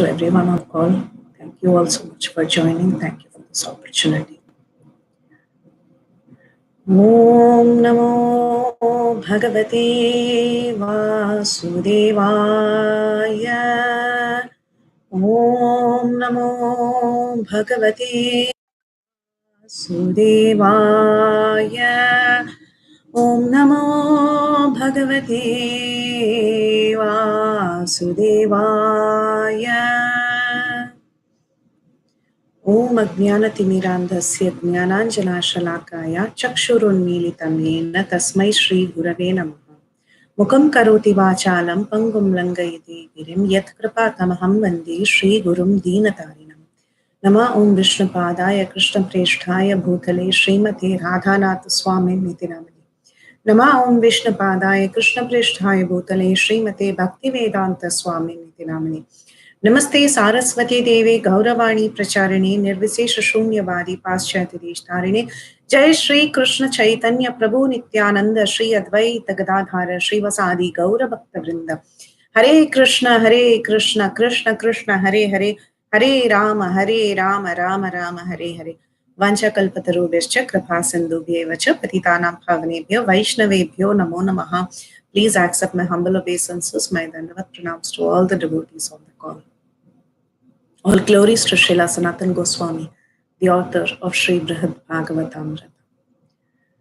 to everyone on call. Thank you all so much for joining. Thank you for this opportunity. Om Namo Bhagavate Vasudevaya. Om Namo Bhagavate Vasudevaya. Om Namo Bhagavate Vasudevaya. Om Ajnanatimirandhasya Jnananjanashalakaya Chakshurunmilitam Yena Tasmai Shri Gurave Namaha. Mukam Karoti Vachalam Pangum Langayati Girim Yat Kripatamaham Vande Shri Gurum Deenatarinam. Nama Om Vishnupadaya Krishna Presthaya Bhutale Srimate Radhanath Swami Niti Namani. Nama Om Vishnupadaya Krishna Presthaya Bhutale Srimate Bhaktivedanta Swami Niti Namani. Namaste Saraswati Devi Gauravani Pracharine Nirvisesha Shunyavadi Paschati Deshtarine Jai Shri Krishna Chaitanya Prabhu Nityananda Shri Advaita Gadadhara Shri Vasadi Gaura Bhakta Vrinda Hare Krishna Krishna Krishna Hare Hare Hare Rama Rama Rama Hare Hare Vancha Kalpatarubhascha Kripa Sindhubhyev cha Patitanam Pavanebhyo Vaishnavebhyo Namo Namaha. Please accept my humble obeisances, my Dandavat pranams to all the devotees on the call. All glories to Srila Sanatana Goswami, the author of Sri Brhad Bhagavatamrta.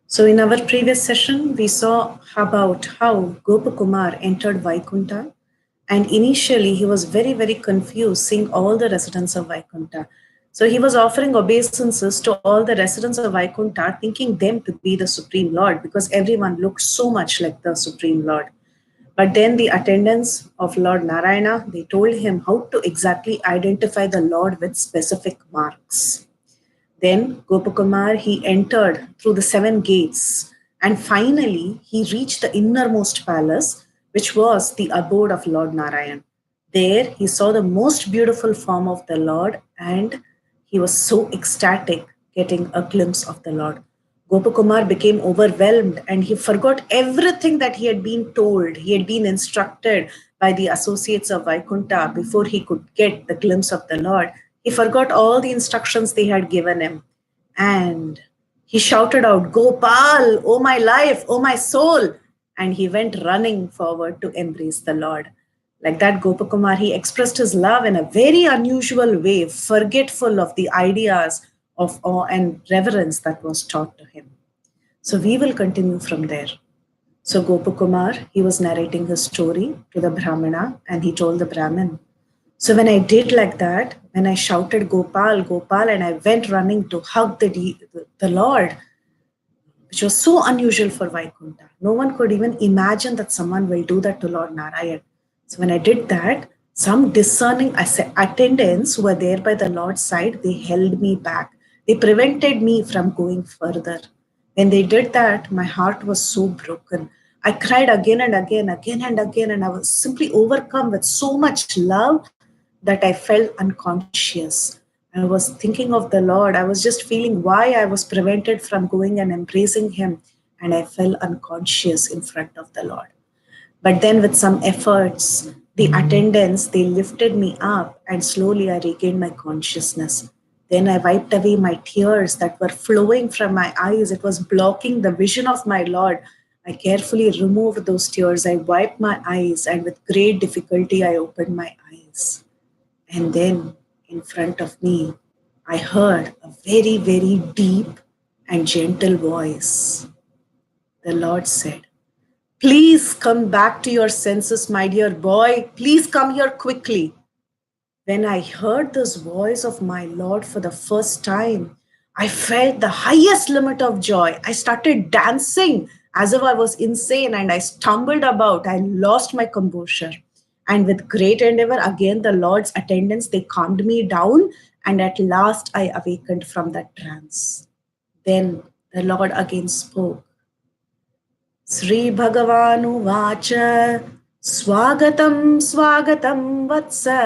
So in our previous session, we saw about how Gopakumar entered Vaikunta, and initially he was very, very confused seeing all the residents of Vaikunta. So he was offering obeisances to all the residents of Vaikunta, thinking them to be the Supreme Lord, because everyone looked so much like the Supreme Lord. But then the attendants of Lord Narayana, they told him how to exactly identify the Lord with specific marks. Then Gopakumar, he entered through the 7 gates, and finally he reached the innermost palace, which was the abode of Lord Narayan. There he saw the most beautiful form of the Lord, and he was so ecstatic getting a glimpse of the Lord. Gopakumar became overwhelmed and he forgot everything that he had been told. He had been instructed by the associates of Vaikunta before he could get the glimpse of the Lord. He forgot all the instructions they had given him. And he shouted out, "Gopal, oh my life, oh my soul." And he went running forward to embrace the Lord. Like that, Gopakumar, he expressed his love in a very unusual way, forgetful of the ideas of awe and reverence that was taught to him. So we will continue from there. So Gopakumar, he was narrating his story to the Brahmana, and he told the Brahmin, "So when I did like that, when I shouted Gopal, Gopal, and I went running to hug the Lord, which was so unusual for Vaikunta. No one could even imagine that someone will do that to Lord Narayan. So when I did that, some discerning attendants who were there by the Lord's side, they held me back. They prevented me from going further. When they did that, my heart was so broken. I cried again and again, and I was simply overcome with so much love that I felt unconscious. I was thinking of the Lord. I was just feeling why I was prevented from going and embracing him, and I fell unconscious in front of the Lord. But then with some efforts, the attendants, they lifted me up, and slowly I regained my consciousness. Then I wiped away my tears that were flowing from my eyes. It was blocking the vision of my Lord. I carefully removed those tears. I wiped my eyes, and with great difficulty, I opened my eyes. And then in front of me, I heard a very, very deep and gentle voice. The Lord said, "Please come back to your senses, my dear boy. Please come here quickly." When I heard this voice of my Lord for the first time, I felt the highest limit of joy. I started dancing as if I was insane, and I stumbled about. I lost my composure. And with great endeavor, again, the Lord's attendants, they calmed me down, and at last I awakened from that trance. Then the Lord again spoke. Sri Bhagavanu Vacha Swagatam Swagatam Vatsa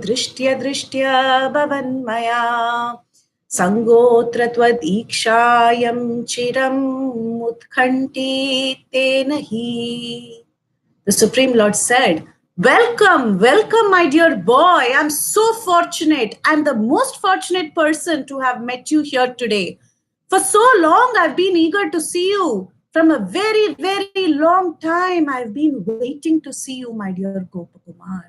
Drishtya Drishtya Bhavanmaya Sangotra Tvad Ikshayam Chiram Utkhanti Tenahi. The Supreme Lord said, Welcome, my dear boy. I'm so fortunate. I'm the most fortunate person to have met you here today. For so long, I've been eager to see you. From a very, very long time, I've been waiting to see you, my dear Gopakumar.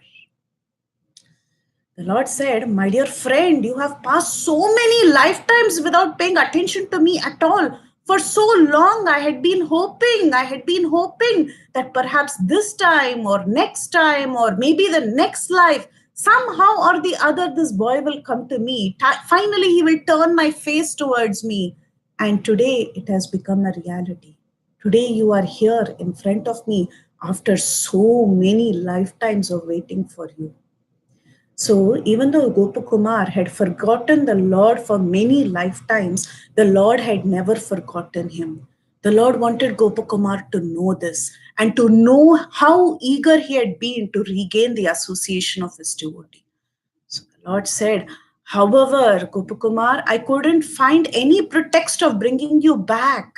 The Lord said, my dear friend, you have passed so many lifetimes without paying attention to me at all. For so long, I had been hoping that perhaps this time or next time or maybe the next life, somehow or the other, this boy will come to me. Finally, he will turn my face towards me. And today, it has become a reality. Today, you are here in front of me after so many lifetimes of waiting for you. So, even though Gopakumar had forgotten the Lord for many lifetimes, the Lord had never forgotten him. The Lord wanted Gopakumar to know this and to know how eager he had been to regain the association of his devotee. So the Lord said, however, Gopakumar, I couldn't find any pretext of bringing you back.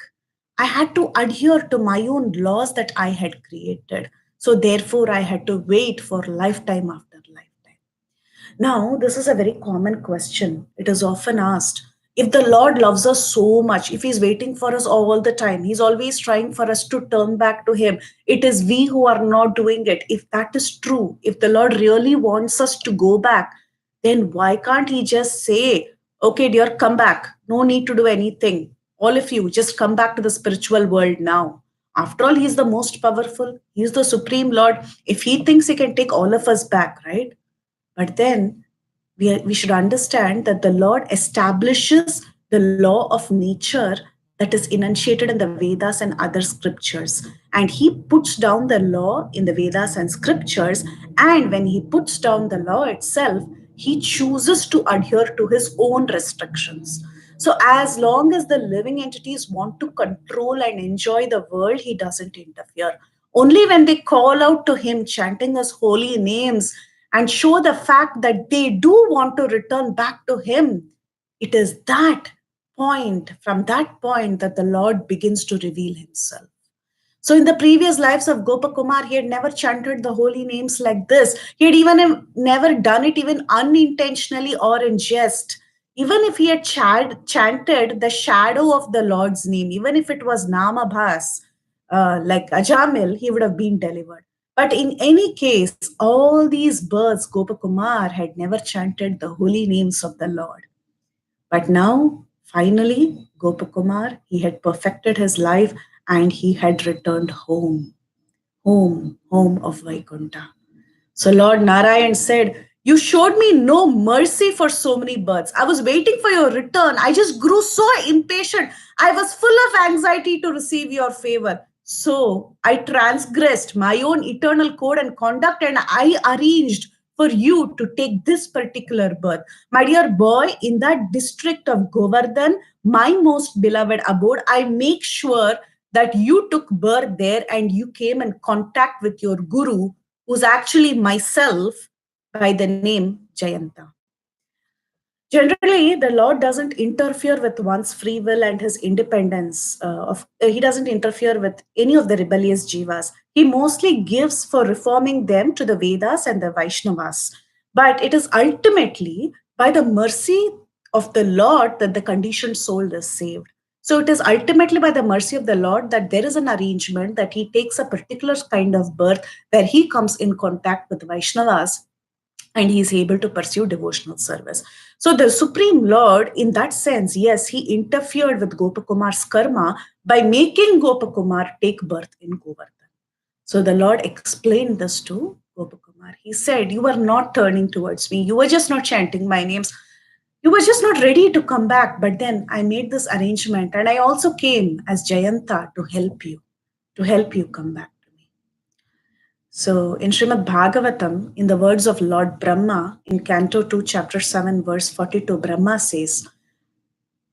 I had to adhere to my own laws that I had created. So, therefore, I had to wait for lifetime after lifetime. Now, this is a very common question. It is often asked, if the Lord loves us so much, if He's waiting for us all the time, He's always trying for us to turn back to Him, it is we who are not doing it. If that is true, if the Lord really wants us to go back, then why can't He just say, okay, dear, come back. No need to do anything. All of you, just come back to the spiritual world now. After all, He's the most powerful, He's the Supreme Lord. If He thinks He can take all of us back, right? But then we should understand that the Lord establishes the law of nature that is enunciated in the Vedas and other scriptures. And He puts down the law in the Vedas and scriptures. And when He puts down the law itself, He chooses to adhere to His own restrictions. So, as long as the living entities want to control and enjoy the world, He doesn't interfere. Only when they call out to Him, chanting His holy names, and show the fact that they do want to return back to Him, it is from that point, that the Lord begins to reveal Himself. So, in the previous lives of Gopakumar, he had never chanted the holy names like this. He had even never done it even unintentionally or in jest. Even if he had chanted the shadow of the Lord's name, even if it was Namabhas, like Ajamil, he would have been delivered. But in any case, all these births, Gopakumar had never chanted the holy names of the Lord. But now, finally, Gopakumar, he had perfected his life and he had returned home of Vaikuntha. So Lord Narayan said, you showed me no mercy for so many births. I was waiting for your return. I just grew so impatient. I was full of anxiety to receive your favor. So I transgressed my own eternal code and conduct, and I arranged for you to take this particular birth. My dear boy, in that district of Govardhan, my most beloved abode, I make sure that you took birth there and you came in contact with your guru, who's actually myself, by the name Jayanta. Generally, the Lord doesn't interfere with one's free will and his independence. He doesn't interfere with any of the rebellious jivas. He mostly gives for reforming them to the Vedas and the Vaishnavas. But it is ultimately by the mercy of the Lord that the conditioned soul is saved. So it is ultimately by the mercy of the Lord that there is an arrangement that He takes a particular kind of birth where He comes in contact with Vaishnavas and he is able to pursue devotional service. So the Supreme Lord, in that sense, yes, He interfered with Gopakumar's karma by making Gopakumar take birth in Govardhan. So the Lord explained this to Gopakumar. He said, you were not turning towards me. You were just not chanting my names. You were just not ready to come back. But then I made this arrangement and I also came as Jayanta to help you come back. So in Srimad Bhagavatam, in the words of Lord Brahma, in Canto 2, Chapter 7, verse 42, Brahma says,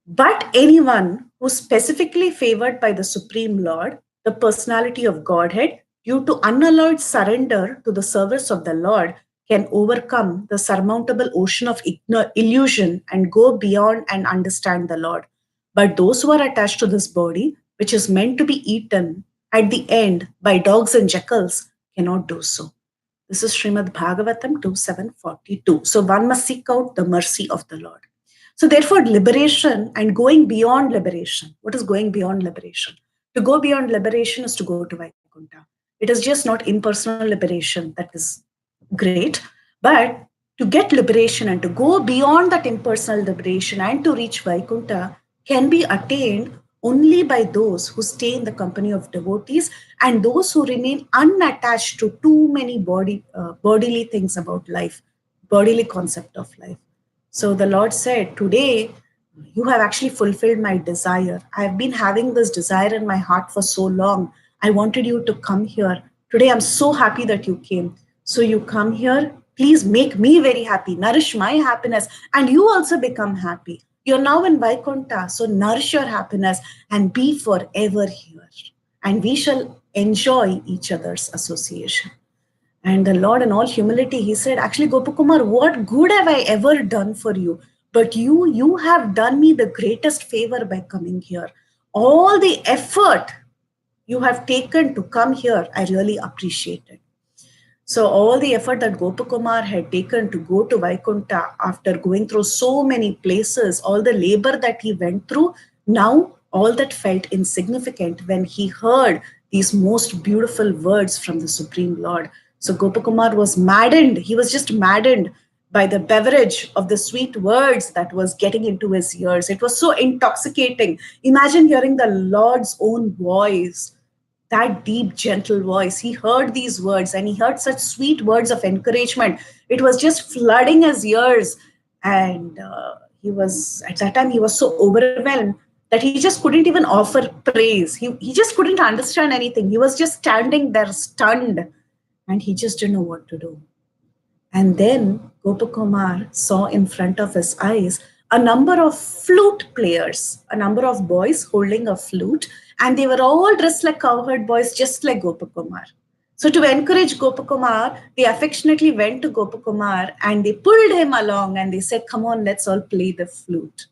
but anyone who's specifically favored by the Supreme Lord, the personality of Godhead, due to unalloyed surrender to the service of the Lord, can overcome the surmountable ocean of illusion and go beyond and understand the Lord. But those who are attached to this body, which is meant to be eaten at the end by dogs and jackals, cannot do so. This is Srimad Bhagavatam 2.7.42. So one must seek out the mercy of the Lord. So therefore, liberation and going beyond liberation. What is going beyond liberation? To go beyond liberation is to go to Vaikuntha. It is just not impersonal liberation that is great, but to get liberation and to go beyond that impersonal liberation and to reach Vaikuntha can be attained only by those who stay in the company of devotees and those who remain unattached to too many bodily things about life, bodily concept of life. So the Lord said, today you have actually fulfilled my desire. I have been having this desire in my heart for so long. I wanted you to come here. Today I'm so happy that you came. So you come here. Please make me very happy. Nourish my happiness. And you also become happy. You're now in Vaikuntha. So nourish your happiness and be forever here. And we shall enjoy each other's association. And the Lord, in all humility, he said, actually, Gopakumar, what good have I ever done for you? But you have done me the greatest favor by coming here. All the effort you have taken to come here, I really appreciate it. So all the effort that Gopakumar had taken to go to Vaikuntha after going through so many places, all the labor that he went through, now all that felt insignificant when he heard these most beautiful words from the Supreme Lord. So Gopakumar was maddened. He was just maddened by the beverage of the sweet words that was getting into his ears. It was so intoxicating. Imagine hearing the Lord's own voice, that deep, gentle voice. He heard these words and he heard such sweet words of encouragement. It was just flooding his ears. And he was, at that time, he was so overwhelmed that he just couldn't even offer praise. He just couldn't understand anything. He was just standing there stunned and he just didn't know what to do. And then Gopakumar saw in front of his eyes a number of flute players, a number of boys holding a flute, and they were all dressed like cowherd boys, just like Gopakumar. So to encourage Gopakumar, they affectionately went to Gopakumar and they pulled him along and they said, come on, let's all play the flute.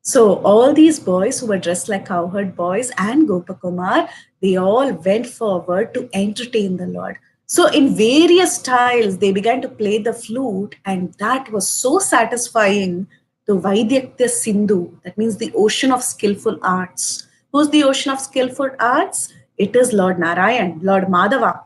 So all these boys who were dressed like cowherd boys and Gopakumar, they all went forward to entertain the Lord. So in various styles, they began to play the flute, and that was so satisfying to Vaidyakya Sindhu. That means the ocean of skillful arts. Who's the ocean of skillful arts? It is Lord Narayan, Lord Madhava.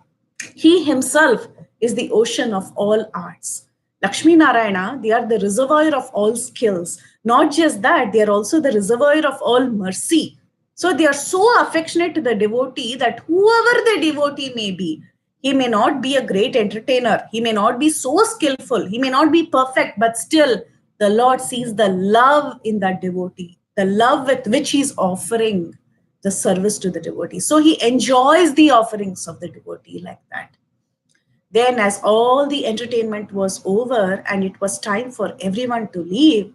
He himself is the ocean of all arts. Lakshmi Narayana, they are the reservoir of all skills. Not just that, they are also the reservoir of all mercy. So they are so affectionate to the devotee that whoever the devotee may be, he may not be a great entertainer. He may not be so skillful. He may not be perfect, but still the Lord sees the love in that devotee, the love with which he's offering the service to the devotee. So he enjoys the offerings of the devotee like that. Then as all the entertainment was over and it was time for everyone to leave,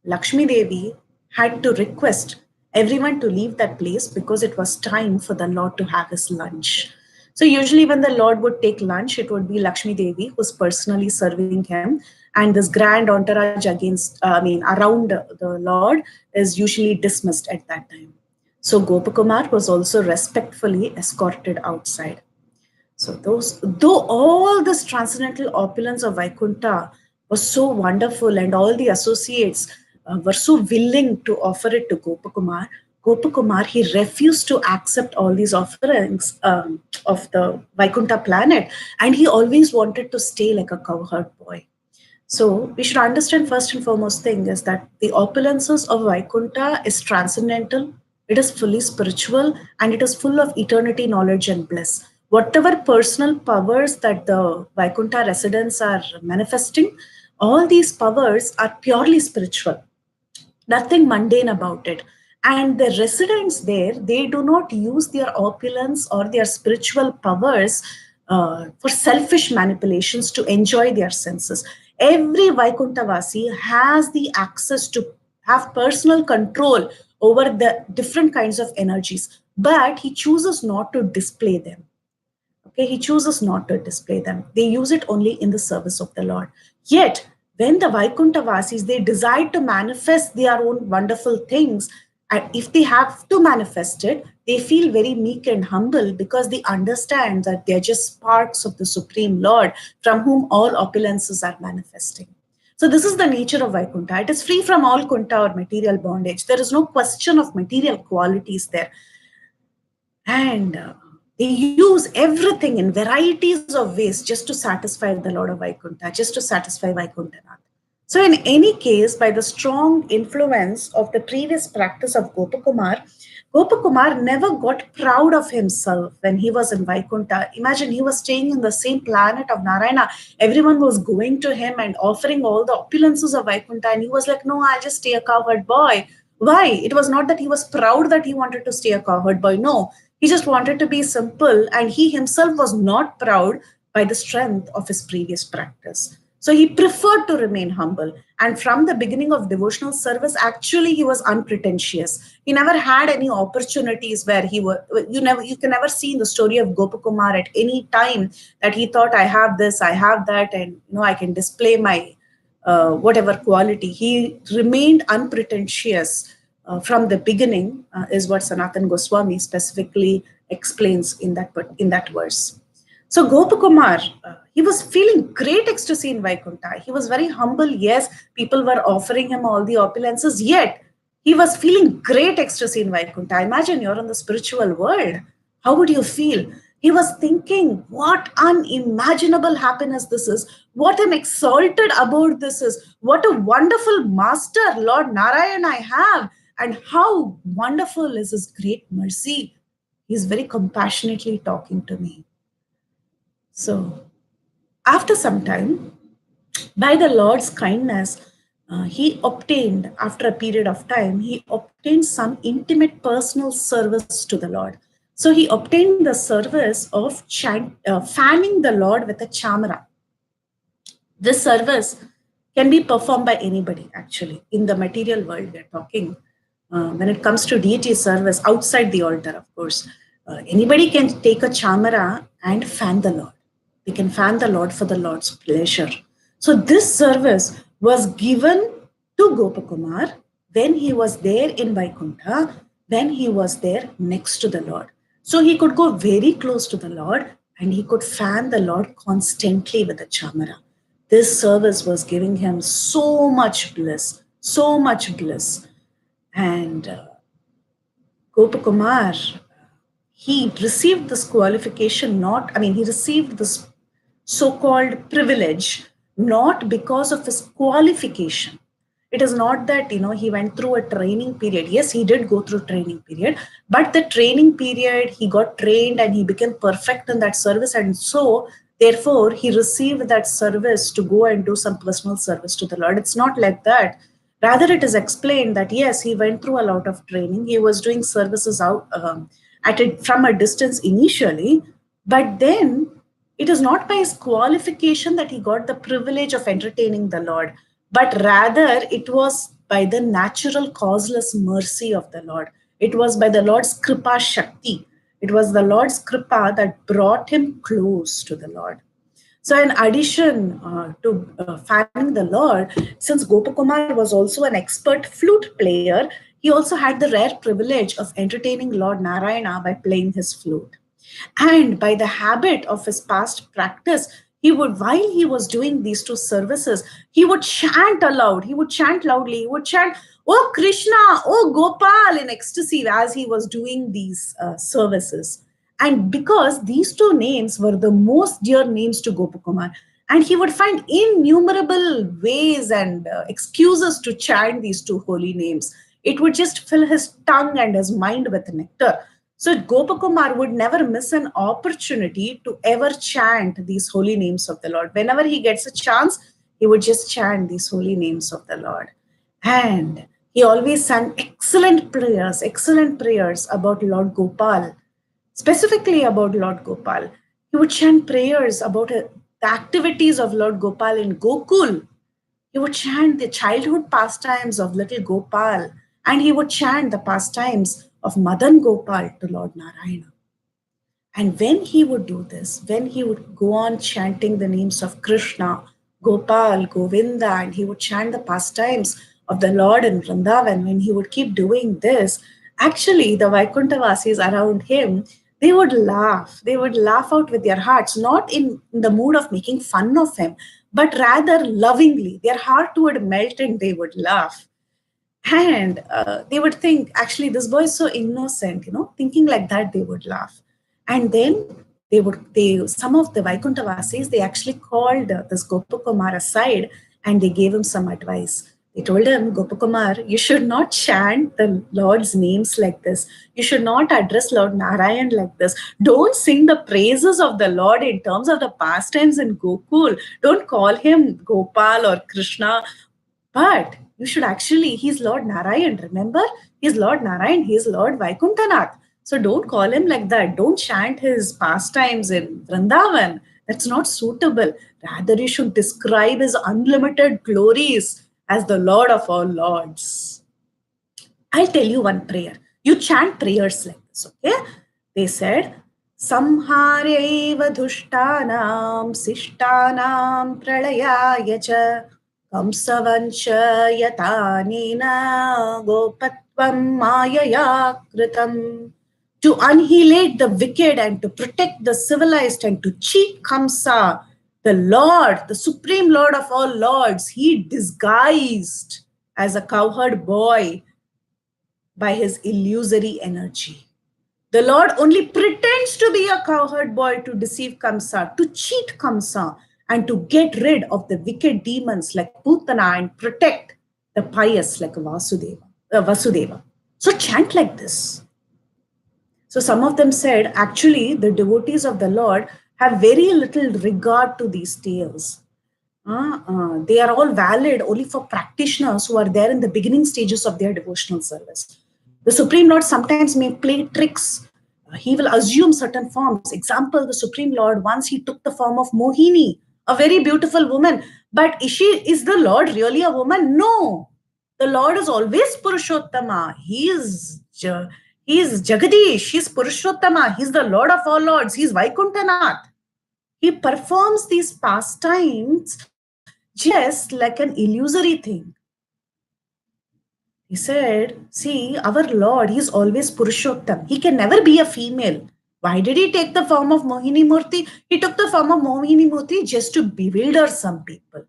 Lakshmi Devi had to request everyone to leave that place because it was time for the Lord to have his lunch. So usually when the Lord would take lunch, it would be Lakshmi Devi who's personally serving him. And this grand entourage around the Lord is usually dismissed at that time. So Gopakumar was also respectfully escorted outside. So though all this transcendental opulence of Vaikuntha was so wonderful and all the associates were so willing to offer it to Gopakumar, he refused to accept all these offerings of the Vaikuntha planet, and he always wanted to stay like a cowherd boy. So we should understand first and foremost thing is that the opulences of Vaikuntha is transcendental, it is fully spiritual, and it is full of eternity, knowledge, and bliss. Whatever personal powers that the Vaikuntha residents are manifesting, all these powers are purely spiritual. Nothing mundane about it. And the residents there, they do not use their opulence or their spiritual powers for selfish manipulations to enjoy their senses. Every Vaikunthavasi has the access to have personal control over the different kinds of energies, but he chooses not to display them. Okay, he chooses not to display them. They use it only in the service of the Lord. Yet, when the Vaikuntha Vasis, they decide to manifest their own wonderful things, And if they have to manifest it, they feel very meek and humble because they understand that they're just sparks of the Supreme Lord from whom all opulences are manifesting. So this is the nature of Vaikuntha. It is free from all kunta or material bondage. There is no question of material qualities there. And they use everything in varieties of ways just to satisfy the Lord of Vaikuntha, just to satisfy Vaikuntanath. So in any case, by the strong influence of the previous practice of Gopakumar never got proud of himself when he was in Vaikuntha. Imagine, he was staying in the same planet of Narayana. Everyone was going to him and offering all the opulences of Vaikuntha. And he was like, no, I'll just stay a cowherd boy. Why? It was not that he was proud that he wanted to stay a cowherd boy. No, he just wanted to be simple. And he himself was not proud by the strength of his previous practice. So he preferred to remain humble. And from the beginning of devotional service, actually, he was unpretentious. He never had any opportunities where you can never see in the story of Gopakumar at any time that he thought, I have this, I have that, and I can display my whatever quality. He remained unpretentious from the beginning, is what Sanatan Goswami specifically explains in that verse. So Gopakumar, he was feeling great ecstasy in Vaikuntha. He was very humble. Yes, people were offering him all the opulences, yet he was feeling great ecstasy in Vaikuntha. Imagine you're in the spiritual world. How would you feel? He was thinking, what unimaginable happiness this is. What an exalted abode this is. What a wonderful master, Lord Narayana, I have. And how wonderful is his great mercy. He's very compassionately talking to me. So, after some time, by the Lord's kindness, he obtained, after a period of time, he obtained some intimate personal service to the Lord. So, he obtained the service of fanning the Lord with a chamara. This service can be performed by anybody, actually. In the material world, we're talking. When it comes to deity service, outside the altar, of course, anybody can take a chamara and fan the Lord. They can fan the Lord for the Lord's pleasure. So this service was given to Gopakumar when he was there in Vaikuntha, when he was there next to the Lord. So he could go very close to the Lord and he could fan the Lord constantly with the chamara. This service was giving him so much bliss, so much bliss. And Gopakumar, he received this qualification he received this so-called privilege not because of his qualification. It is not that, he went through a training period. Yes, he did go through training period, but the training period, he got trained and he became perfect in that service. And so, therefore, he received that service to go and do some personal service to the Lord. It's not like that. Rather, it is explained that, yes, he went through a lot of training. He was doing services out from a distance initially, but then it is not by his qualification that he got the privilege of entertaining the Lord, but rather it was by the natural causeless mercy of the Lord. It was by the Lord's Kripa Shakti. It was the Lord's Kripa that brought him close to the Lord. So in addition to fanning the Lord, since Gopakumar was also an expert flute player, he also had the rare privilege of entertaining Lord Narayana by playing his flute. And by the habit of his past practice, while he was doing these two services, he would chant aloud, he would chant loudly, he would chant, "Oh Krishna, oh Gopal," in ecstasy as he was doing these services. And because these two names were the most dear names to Gopakumar, and he would find innumerable ways and excuses to chant these two holy names, it would just fill his tongue and his mind with nectar. So Gopakumar would never miss an opportunity to ever chant these holy names of the Lord. Whenever he gets a chance, he would just chant these holy names of the Lord. And he always sang excellent prayers about Lord Gopal, specifically about Lord Gopal. He would chant prayers about the activities of Lord Gopal in Gokul. He would chant the childhood pastimes of little Gopal, and he would chant the pastimes of Madan Gopal to Lord Narayana. And when he would do this, when he would go on chanting the names of Krishna, Gopal, Govinda, and he would chant the pastimes of the Lord in Vrindavan, when he would keep doing this, actually the Vaikuntavasis around him, they would laugh. They would laugh out with their hearts, not in the mood of making fun of him, but rather lovingly. Their heart would melt and they would laugh. And they would think, actually, this boy is so innocent, thinking like that, they would laugh. And then some of the Vaikuntavasis, they actually called this Gopakumar aside and they gave him some advice. They told him, Gopakumar, you should not chant the Lord's names like this. You should not address Lord Narayan like this. Don't sing the praises of the Lord in terms of the pastimes in Gokul. Don't call him Gopal or Krishna. But you should actually, he's Lord Narayan, remember? He's Lord Narayan, he's Lord Vaikuntanath. So don't call him like that. Don't chant his pastimes in Vrindavan. That's not suitable. Rather, you should describe his unlimited glories as the Lord of all lords. I'll tell you one prayer. You chant prayers like this, okay? They said, Samhareva dhushtanam sishtanam pralayaya cha Kamsavancha yatanena gopatvam mayaya kritam. To annihilate the wicked and to protect the civilized and to cheat Kamsa, the Lord, the Supreme Lord of all lords, he disguised as a cowherd boy by his illusory energy. The Lord only pretends to be a cowherd boy to deceive Kamsa, to cheat Kamsa, and to get rid of the wicked demons like Putana and protect the pious like Vasudeva. So chant like this. So some of them said, actually, the devotees of the Lord have very little regard to these tales. They are all valid only for practitioners who are there in the beginning stages of their devotional service. The Supreme Lord sometimes may play tricks. He will assume certain forms. Example, the Supreme Lord, once he took the form of Mohini, a very beautiful woman. But is the Lord really a woman? No. The Lord is always Purushottama. He is Jagadish. He is Purushottama. He is the Lord of all lords. He is Vaikuntanath. He performs these pastimes just like an illusory thing. He said, see, our Lord, he is always Purushottam. He can never be a female. Why did he take the form of Mohini Murti? He took the form of Mohini Murti just to bewilder some people.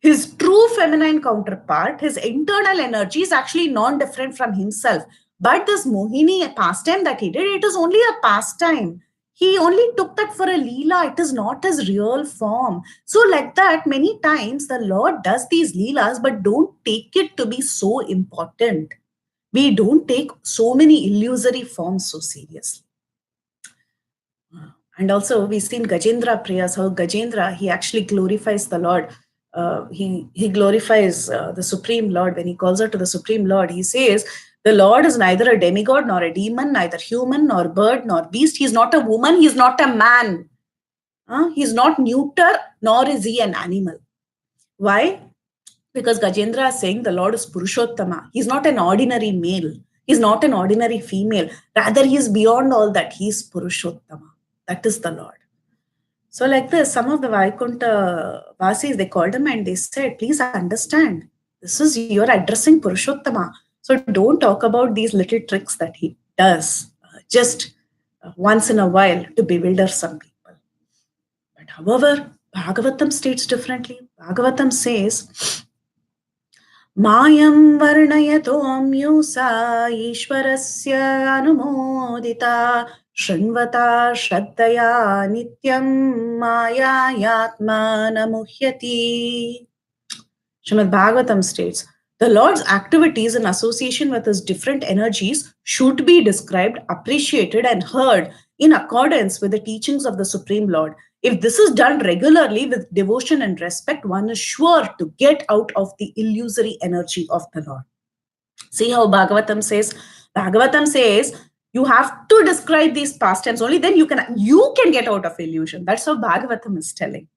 His true feminine counterpart, his internal energy is actually non-different from himself. But this Mohini pastime that he did, it is only a pastime. He only took that for a leela. It is not his real form. So like that, many times the Lord does these leelas, but don't take it to be so important. We don't take so many illusory forms so seriously. And also we've seen Gajendra prayers, how Gajendra, he actually glorifies the Lord. He glorifies the Supreme Lord. When he calls out to the Supreme Lord, he says, the Lord is neither a demigod nor a demon, neither human nor bird nor beast. He's not a woman, he's not a man. He's not neuter, nor is he an animal. Why? Because Gajendra is saying the Lord is Purushottama. He's not an ordinary male. He's not an ordinary female. Rather, he is beyond all that. He is Purushottama. That is the Lord. So like this, some of the Vaikuntha Vasis, they called him and they said, please understand, this is, you're addressing Purushottama. So don't talk about these little tricks that he does just once in a while to bewilder some people. But however, Bhagavatam states differently. Bhagavatam says, Mayam varnayatomyusa ishvarasya anumodita Shrinvata Shraddaya Nityam Maya Yatma Namuhyati. Srimad Bhagavatam states, the Lord's activities in association with his different energies should be described, appreciated, and heard in accordance with the teachings of the Supreme Lord. If this is done regularly with devotion and respect, one is sure to get out of the illusory energy of the Lord. See how Bhagavatam says? Bhagavatam says, you have to describe these pastimes, only then you can get out of illusion. That's how Bhagavatam is telling.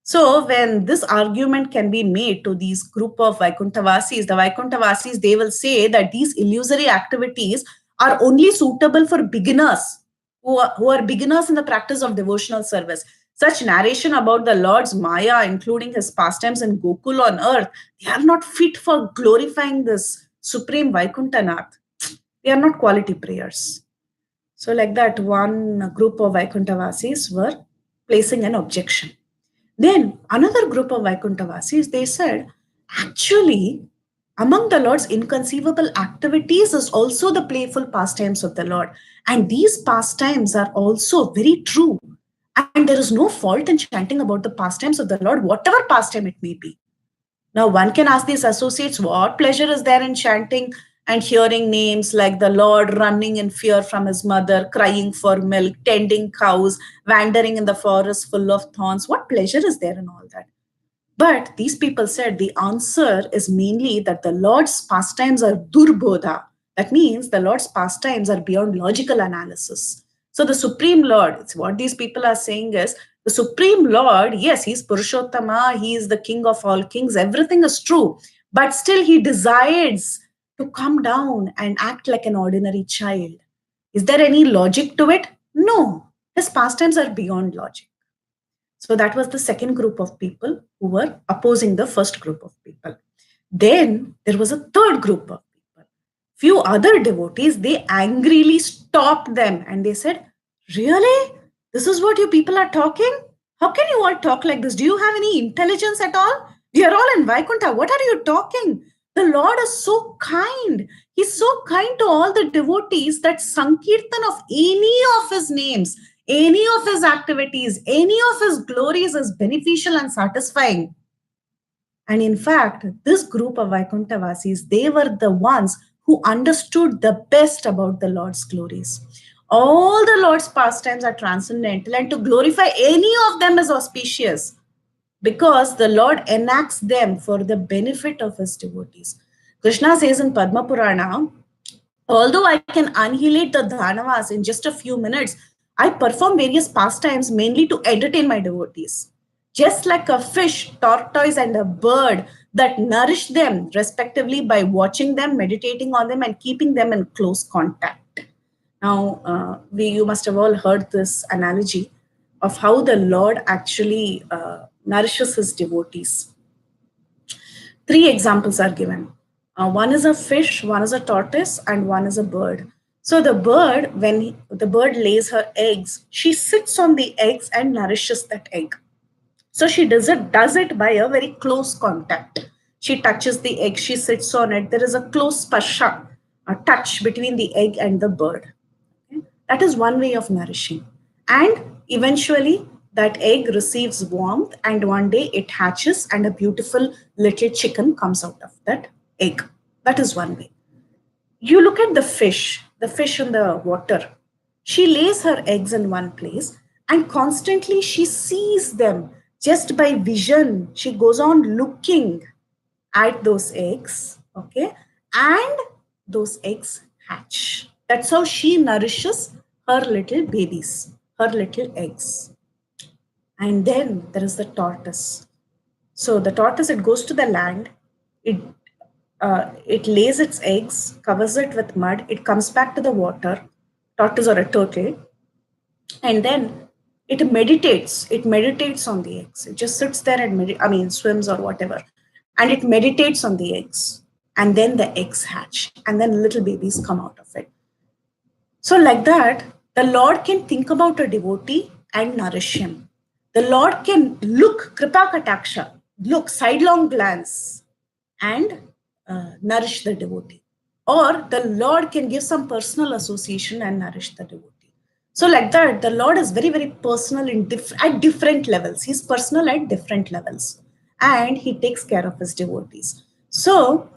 So when this argument can be made to these group of Vaikuntavasis, the Vaikuntavasis, they will say that these illusory activities are only suitable for beginners who are beginners in the practice of devotional service. Such narration about the Lord's Maya, including his pastimes in Gokul on earth, they are not fit for glorifying this supreme Vaikuntanath. They are not quality prayers. So, like that, one group of Vaikuntavasis were placing an objection. Then another group of Vaikuntavasis, they said, actually, among the Lord's inconceivable activities is also the playful pastimes of the Lord. And these pastimes are also very true. And there is no fault in chanting about the pastimes of the Lord, whatever pastime it may be. Now, one can ask these associates, what pleasure is there in chanting and hearing names like the Lord running in fear from his mother, crying for milk, tending cows, wandering in the forest full of thorns? What pleasure is there in all that? But these people said the answer is mainly that the Lord's pastimes are durbodha. That means the Lord's pastimes are beyond logical analysis. So the Supreme Lord, it's what these people are saying is the Supreme Lord, yes, he's Purushottama, he is the King of all kings, everything is true. But still he decides to come down and act like an ordinary child. Is there any logic to it? No. His pastimes are beyond logic. So that was the second group of people who were opposing the first group of people. Then there was a third group of people. Few other devotees, they angrily stopped them and they said, really? This is what you people are talking? How can you all talk like this? Do you have any intelligence at all? We are all in Vaikuntha. What are you talking? The Lord is so kind. He's so kind to all the devotees that Sankirtan of any of his names, any of his activities, any of his glories is beneficial and satisfying. And in fact, this group of Vaikuntavasis, they were the ones who understood the best about the Lord's glories. All the Lord's pastimes are transcendental, and to glorify any of them is auspicious because the Lord enacts them for the benefit of his devotees. Krishna says in Padma Purana, although I can annihilate the Dhanavas in just a few minutes, I perform various pastimes mainly to entertain my devotees. Just like a fish, tortoise, and a bird that nourish them respectively by watching them, meditating on them, and keeping them in close contact. Now, you must have all heard this analogy of how the Lord actually nourishes his devotees. 3 examples are given. One is a fish, one is a tortoise, and one is a bird. So the bird, when the bird lays her eggs, she sits on the eggs and nourishes that egg. So she does it by a very close contact. She touches the egg, she sits on it. There is a close sparsha, a touch between the egg and the bird. Okay? That is one way of nourishing. And eventually that egg receives warmth and one day it hatches and a beautiful little chicken comes out of that egg. That is one way. You look at the fish in the water. She lays her eggs in one place and constantly she sees them just by vision. She goes on looking at those eggs, okay? And those eggs hatch. That's how she nourishes her little babies, her little eggs. And then there is the tortoise. So the tortoise, it goes to the land, it lays its eggs, covers it with mud, it comes back to the water, tortoise or a turtle, and then it meditates on the eggs. It just sits there and swims or whatever, and it meditates on the eggs, and then the eggs hatch, and then little babies come out of it. So like that, the Lord can think about a devotee and nourish him. The Lord can look, kripa kataksha, look, sidelong glance, and nourish the devotee. Or the Lord can give some personal association and nourish the devotee. So like that, the Lord is very, very personal at different levels. He's personal at different levels. And he takes care of his devotees. So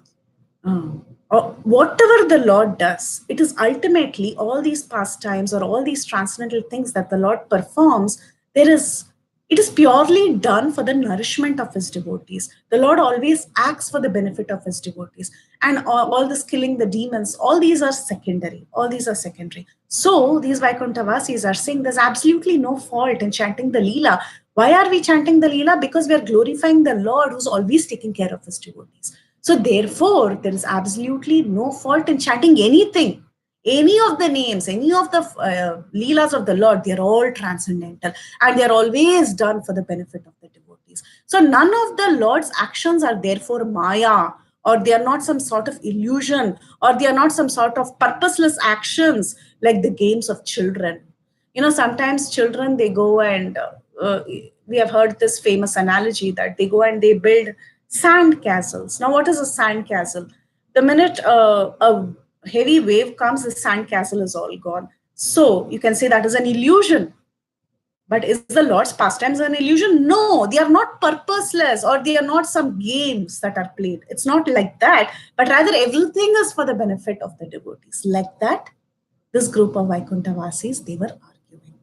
whatever the Lord does, it is ultimately all these pastimes or all these transcendental things that the Lord performs, it is purely done for the nourishment of his devotees. The Lord always acts for the benefit of his devotees. And all this killing the demons, all these are secondary. So these Vaikuntavasis are saying there's absolutely no fault in chanting the Leela. Why are we chanting the Leela? Because we are glorifying the Lord who's always taking care of his devotees. So therefore, there is absolutely no fault in chanting anything any of the names, any of the leelas of the Lord, they are all transcendental and they are always done for the benefit of the devotees. So none of the Lord's actions are therefore Maya, or they are not some sort of illusion, or they are not some sort of purposeless actions like the games of children. Sometimes children, they go and we have heard this famous analogy that they go and they build sand castles. Now, what is a sand castle? The minute a heavy wave comes, the sand castle is all gone. So you can say that is an illusion. But is the Lord's pastimes an illusion? No, they are not purposeless, or they are not some games that are played. It's not like that, but rather everything is for the benefit of the devotees. Like that, this group of Vaikuntavasis, they were arguing.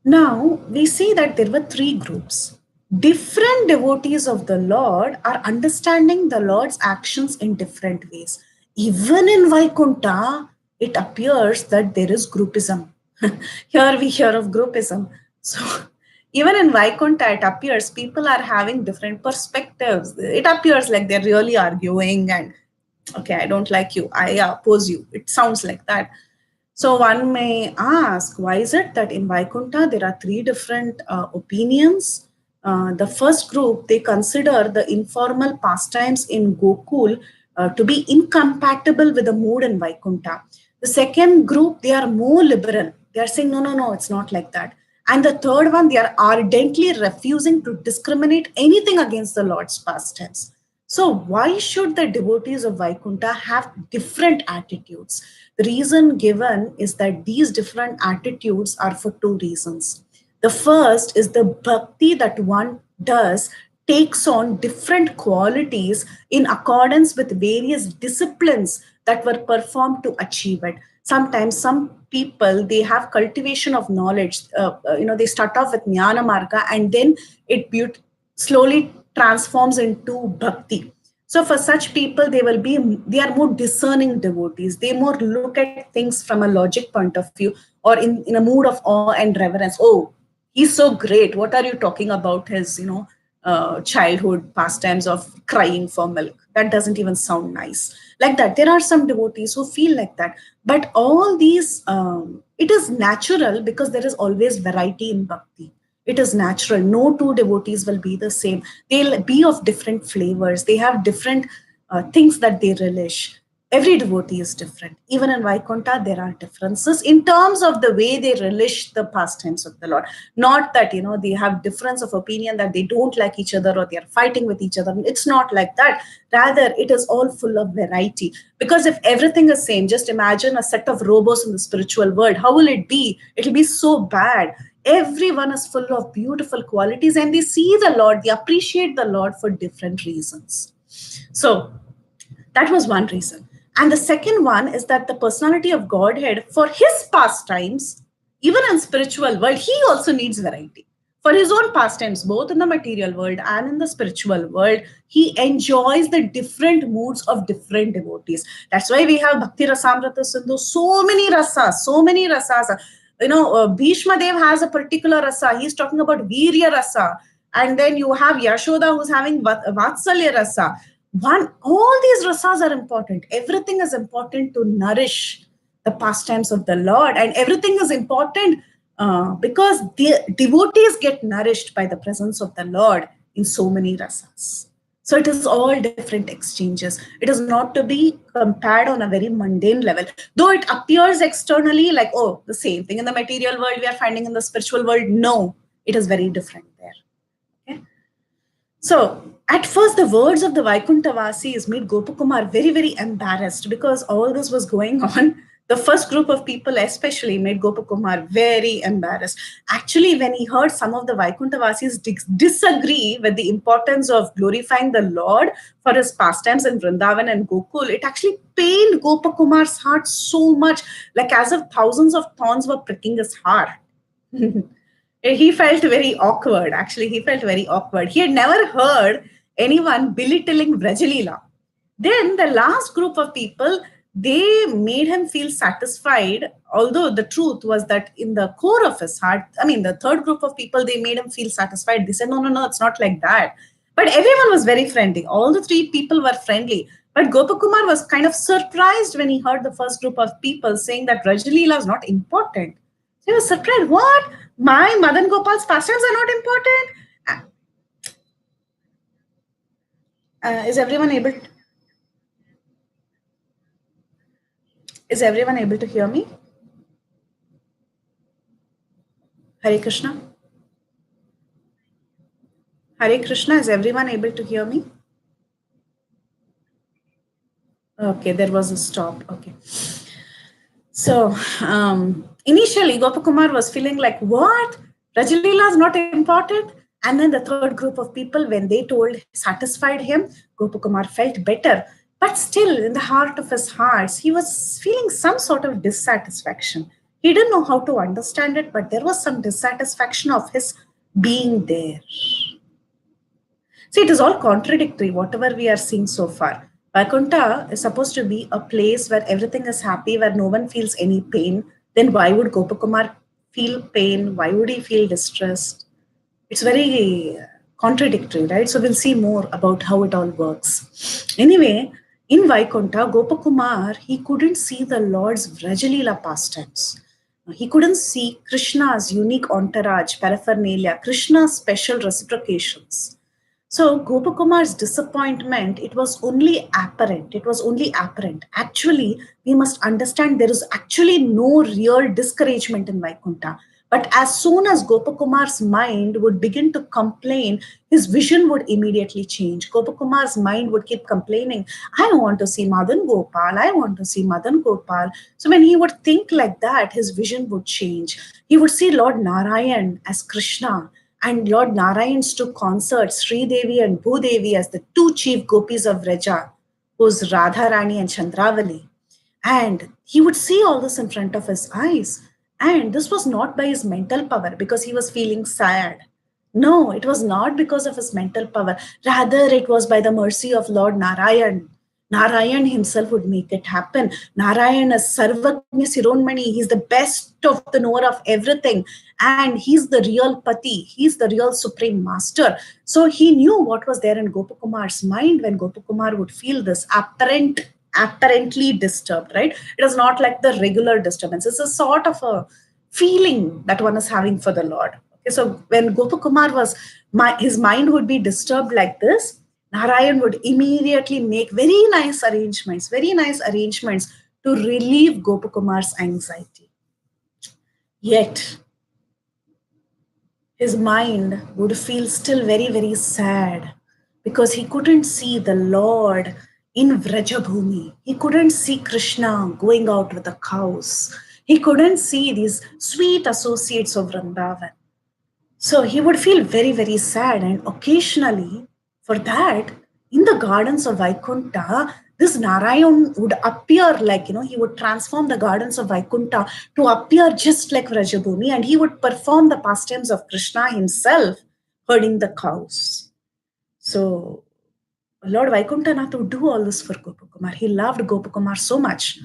Now, we see that there were three groups. Different devotees of the Lord are understanding the Lord's actions in different ways. Even in Vaikuntha, it appears that there is groupism. Here we hear of groupism. So, even in Vaikuntha, it appears people are having different perspectives. It appears like they're really arguing and, okay, I don't like you, I oppose you. It sounds like that. So one may ask, why is it that in Vaikuntha there are three different opinions? The first group, they consider the informal pastimes in Gokul to be incompatible with the mood in Vaikuntha. The second group, they are more liberal. They are saying, no, it's not like that. And the third one, they are ardently refusing to discriminate anything against the Lord's pastimes. So why should the devotees of Vaikuntha have different attitudes? The reason given is that these different attitudes are for two reasons. The first is the bhakti that one does takes on different qualities in accordance with various disciplines that were performed to achieve it. Sometimes some people, they have cultivation of knowledge. They start off with jnana marga and then it slowly transforms into bhakti. So for such people, they are more discerning devotees. They more look at things from a logic point of view, or in a mood of awe and reverence. Oh, he's so great. What are you talking about his, childhood pastimes of crying for milk? That doesn't even sound nice. Like that, there are some devotees who feel like that. But all these, it is natural because there is always variety in bhakti. It is natural. No two devotees will be the same. They'll be of different flavors. They have different things that they relish. Every devotee is different. Even in Vaikuntha, there are differences in terms of the way they relish the pastimes of the Lord. Not that, they have difference of opinion that they don't like each other or they are fighting with each other. It's not like that. Rather, it is all full of variety. Because if everything is same, just imagine a set of robots in the spiritual world. How will it be? It'll be so bad. Everyone is full of beautiful qualities and they see the Lord, they appreciate the Lord for different reasons. So that was one reason. And the second one is that the personality of Godhead, for his pastimes, even in spiritual world, he also needs variety. For his own pastimes, both in the material world and in the spiritual world, he enjoys the different moods of different devotees. That's why we have Bhakti Rasamrita Sindhu, so many rasas. Bhishma Dev has a particular rasa. He's talking about Virya rasa. And then you have Yashoda who's having Vatsalya rasa. All these rasas are important. Everything is important to nourish the pastimes of the Lord. And everything is important because the devotees get nourished by the presence of the Lord in so many rasas. So it is all different exchanges. It is not to be compared on a very mundane level. Though it appears externally like, oh, the same thing in the material world we are finding in the spiritual world. No, it is very different there. Okay. So at first, the words of the Vaikuntavasis made Gopakumar very, very embarrassed because all this was going on. The first group of people especially made Gopakumar very embarrassed. Actually, when he heard some of the Vaikuntavasis disagree with the importance of glorifying the Lord for his pastimes in Vrindavan and Gokul, it actually pained Gopakumar's heart so much, like as if thousands of thorns were pricking his heart. He felt very awkward. Actually, he felt very awkward. He had never heard anyone belittling Vrajalila. Then the last group of people, they made him feel satisfied, although the truth was that in the core of his heart, the third group of people, they made him feel satisfied. They said, no, it's not like that. But everyone was very friendly. All the three people were friendly. But Gopakumar was kind of surprised when he heard the first group of people saying that Rajalila is not important. He was surprised. What? My Madan Gopal's pastimes are not important? Is everyone able to hear me? Hare Krishna. Hare Krishna, is everyone able to hear me? Okay, there was a stop. Okay. So initially, Gopakumar was feeling like, what? Rajalila is not important? And then the third group of people, when they told, satisfied him, Gopakumar felt better. But still, in the heart of his hearts, he was feeling some sort of dissatisfaction. He didn't know how to understand it, but there was some dissatisfaction of his being there. See, it is all contradictory, whatever we are seeing so far. Vaikuntha is supposed to be a place where everything is happy, where no one feels any pain. Then why would Gopakumar feel pain? Why would he feel distressed? It's very contradictory, right? So we'll see more about how it all works. Anyway, in Vaikuntha, Gopakumar, he couldn't see the Lord's Vrajalila pastimes. He couldn't see Krishna's unique entourage, paraphernalia, Krishna's special reciprocations. So Gopakumar's disappointment, it was only apparent. It was only apparent. Actually, we must understand there is actually no real discouragement in Vaikuntha. But as soon as Gopakumar's mind would begin to complain, his vision would immediately change. Gopakumar's mind would keep complaining, I want to see Madan Gopal, I want to see Madan Gopal. So when he would think like that, his vision would change. He would see Lord Narayan as Krishna, and Lord Narayan's two consorts, Sri Devi and Bhudevi, as the two chief gopis of Vraja, who's Radharani and Chandravali. And he would see all this in front of his eyes. And this was not by his mental power because he was feeling sad. No, it was not because of his mental power. Rather, it was by the mercy of Lord Narayan. Narayan himself would make it happen. Narayan is Sarvagnya Sironmani. He's the best of the knower of everything. And he's the real Pati. He's the real Supreme Master. So he knew what was there in Gopakumar's mind when Gopakumar would feel this apparently disturbed, right? It is not like the regular disturbance. It's a sort of a feeling that one is having for the Lord. Okay, so when Gopakumar was, his mind would be disturbed like this, Narayan would immediately make very nice arrangements to relieve Gopakumar's anxiety. Yet, his mind would feel still very, very sad because he couldn't see the Lord in Vrajabhumi. He couldn't see Krishna going out with the cows. He couldn't see these sweet associates of Vrindavan. So he would feel very, very sad. And occasionally, for that, in the gardens of Vaikuntha, this Narayan would appear like, he would transform the gardens of Vaikuntha to appear just like Vrajabhumi, and he would perform the pastimes of Krishna himself, herding the cows. So Lord Vaikuntanath would do all this for Gopakumar. He loved Gopakumar so much.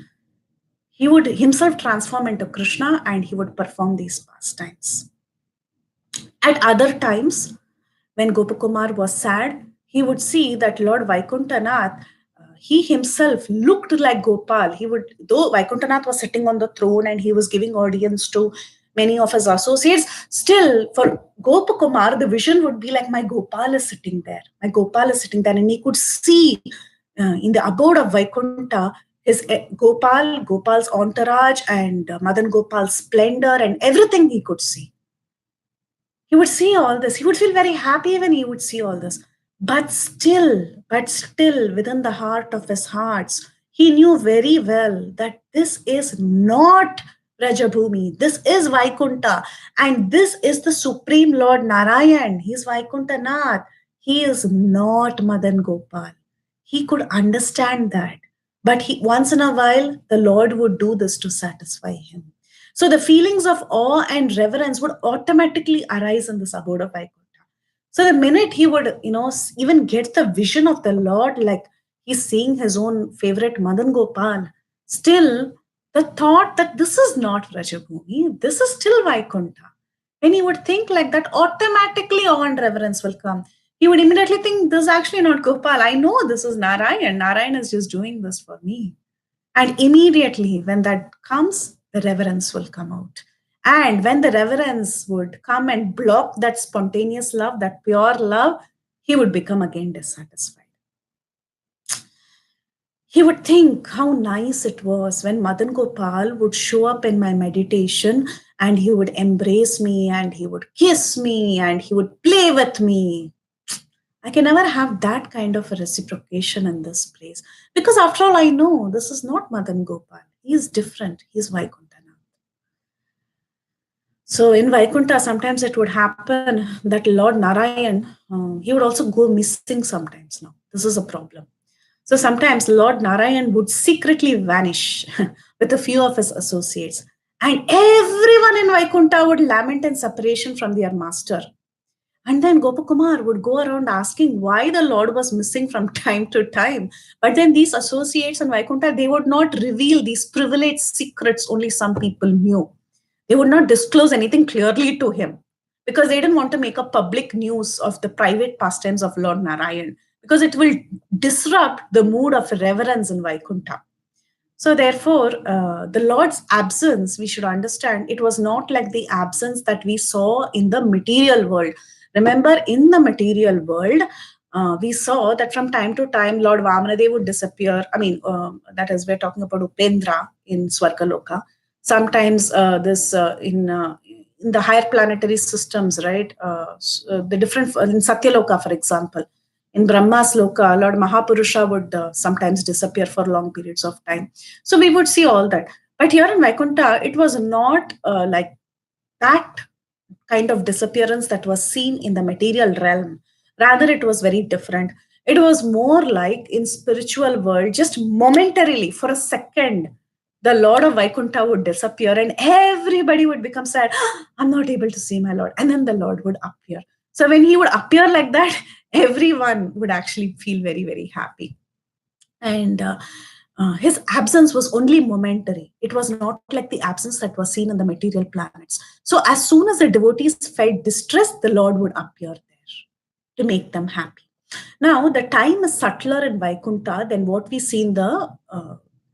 He would himself transform into Krishna and he would perform these pastimes. At other times, when Gopakumar was sad, he would see that Lord Vaikuntanath, he himself looked like Gopal. Though Vaikuntanath was sitting on the throne and he was giving audience to many of his associates, still for Gopakumar, the vision would be like, my Gopal is sitting there. My Gopal is sitting there. And he could see in the abode of Vaikuntha, his Gopal's entourage and Madan Gopal's splendor and everything he could see. He would see all this. He would feel very happy when he would see all this. But still, within the heart of his hearts, he knew very well that this is not Rajabhumi. This is Vaikuntha. And this is the Supreme Lord Narayan. He is Vaikuntanath. He is not Madan Gopal. He could understand that. But once in a while, the Lord would do this to satisfy him. So the feelings of awe and reverence would automatically arise in this abode of Vaikuntha. So the minute he would, even get the vision of the Lord, like he's seeing his own favorite Madan Gopal, still the thought that this is not Rajabhumi, this is still Vaikuntha. When he would think like that, automatically awe and reverence will come. he would immediately think, this is actually not Gopal. I know this is Narayan. Narayan is just doing this for me. And immediately when that comes, the reverence will come out. And when the reverence would come and block that spontaneous love, that pure love, he would become again dissatisfied. He would think how nice it was when Madan Gopal would show up in my meditation and he would embrace me and he would kiss me and he would play with me. I can never have that kind of a reciprocation in this place. Because after all, I know this is not Madan Gopal. He is different. He is Vaikuntanath. So in Vaikuntha, sometimes it would happen that Lord Narayan, he would also go missing sometimes now. This is a problem. So sometimes Lord Narayan would secretly vanish with a few of his associates. And everyone in Vaikuntha would lament in separation from their master. And then Gopakumar would go around asking why the Lord was missing from time to time. But then these associates in Vaikuntha, they would not reveal these privileged secrets only some people knew. They would not disclose anything clearly to him because they didn't want to make a public news of the private pastimes of Lord Narayan because it will disrupt the mood of reverence in Vaikuntha. So, therefore, the Lord's absence, we should understand, it was not like the absence that we saw in the material world. Remember, in the material world, we saw that from time to time, Lord Vamanadev would disappear. I mean, that is, we're talking about Upendra in Swargaloka. Sometimes in the higher planetary systems, right? The different, in Satyaloka, for example, in Brahma's Loka, Lord Mahapurusha would sometimes disappear for long periods of time. So we would see all that. But here in Vaikuntha, it was not like that kind of disappearance that was seen in the material realm. Rather, it was very different. It was more like in spiritual world, just momentarily, for a second, the Lord of Vaikuntha would disappear and everybody would become sad. I'm not able to see my Lord. And then the Lord would appear. So when he would appear like that, everyone would actually feel very, very happy. And his absence was only momentary. It was not like the absence that was seen in the material planets. So as soon as the devotees felt distressed, the Lord would appear there to make them happy. Now, the time is subtler in Vaikuntha than what we see in the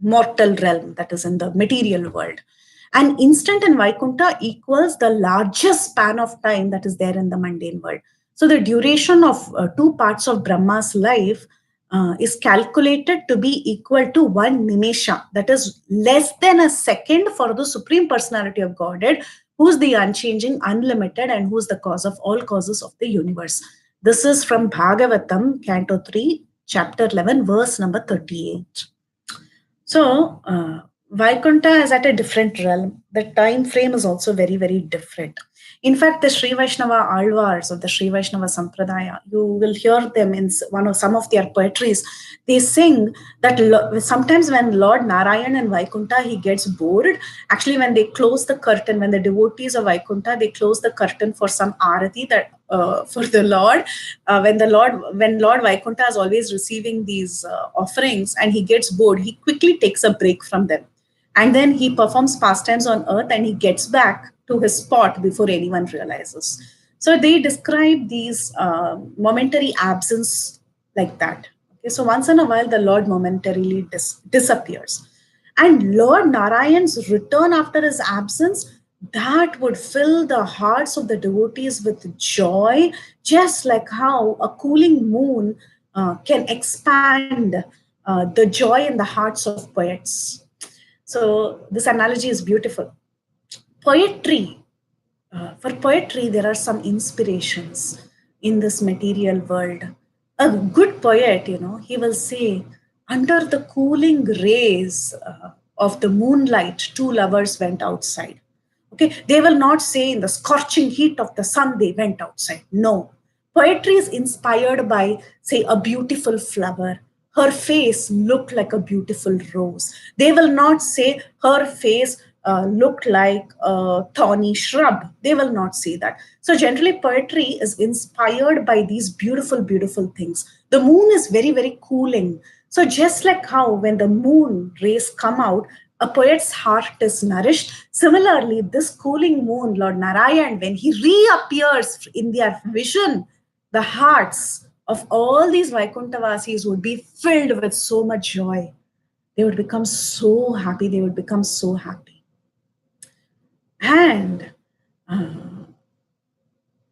mortal realm, that is in the material world. An instant in Vaikuntha equals the largest span of time that is there in the mundane world. So the duration of 2 parts of Brahma's life is calculated to be equal to 1 nimesha, that is less than a second for the Supreme Personality of Godhead, who's the unchanging, unlimited, and who's the cause of all causes of the universe. This is from Bhagavatam, Canto 3, Chapter 11, verse number 38. So, Vaikuntha is at a different realm. The time frame is also very, very different. In fact, the Sri Vaishnava Alvars of the Sri Vaishnava Sampradaya, you will hear them in some of their poetries. They sing that sometimes when Lord Narayan and Vaikuntha, he gets bored. Actually, when they close the curtain, when the devotees of Vaikuntha, they close the curtain for some arati that for the Lord. When Lord Vaikuntha is always receiving these offerings and he gets bored, he quickly takes a break from them. And then he performs pastimes on earth and he gets back to his spot before anyone realizes. So they describe these momentary absence like that. Okay, so once in a while, the Lord momentarily disappears. And Lord Narayan's return after his absence, that would fill the hearts of the devotees with joy, just like how a cooling moon can expand the joy in the hearts of poets. So this analogy is beautiful. Poetry, for poetry, there are some inspirations in this material world. A good poet, he will say, under the cooling rays of the moonlight, two lovers went outside. Okay, they will not say in the scorching heat of the sun they went outside. No, poetry is inspired by, say, a beautiful flower. Her face looked like a beautiful rose. They will not say her face looked like a thorny shrub. They will not say that. So generally poetry is inspired by these beautiful, beautiful things. The moon is very, very cooling. So just like how when the moon rays come out, a poet's heart is nourished. Similarly, this cooling moon, Lord Narayan, when he reappears in their vision, the hearts of all these Vaikuntavasis would be filled with so much joy. They would become so happy. They would become so happy. And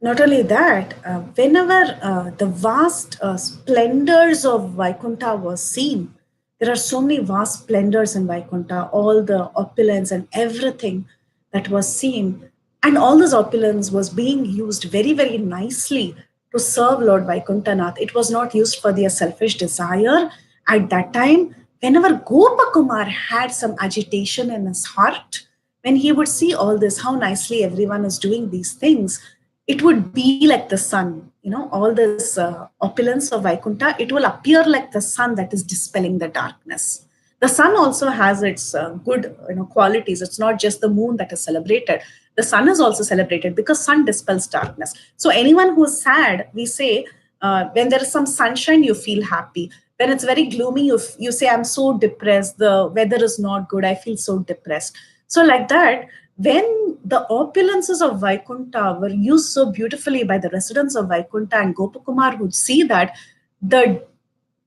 not only that, whenever the vast splendors of Vaikuntha was seen, there are so many vast splendors in Vaikuntha, all the opulence and everything that was seen. And all this opulence was being used very, very nicely to serve Lord Vaikuntanath. It was not used for their selfish desire. At that time, whenever Gopakumar had some agitation in his heart, when he would see all this, how nicely everyone is doing these things, it would be like the sun, all this opulence of Vaikuntha, it will appear like the sun that is dispelling the darkness. The sun also has its good qualities. It's not just the moon that is celebrated. The sun is also celebrated because sun dispels darkness. So anyone who is sad, we say, when there is some sunshine, you feel happy. When it's very gloomy, you say, I'm so depressed. The weather is not good. I feel so depressed. So like that, when the opulences of Vaikuntha were used so beautifully by the residents of Vaikuntha, and Gopakumar would see that, the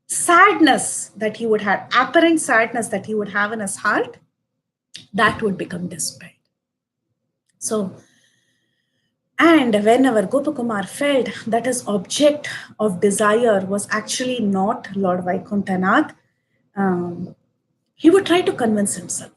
sadness that he would have, apparent sadness that he would have in his heart, that would become dispelled. So, and whenever Gopakumar felt that his object of desire was actually not Lord Vaikuntanath, he would try to convince himself.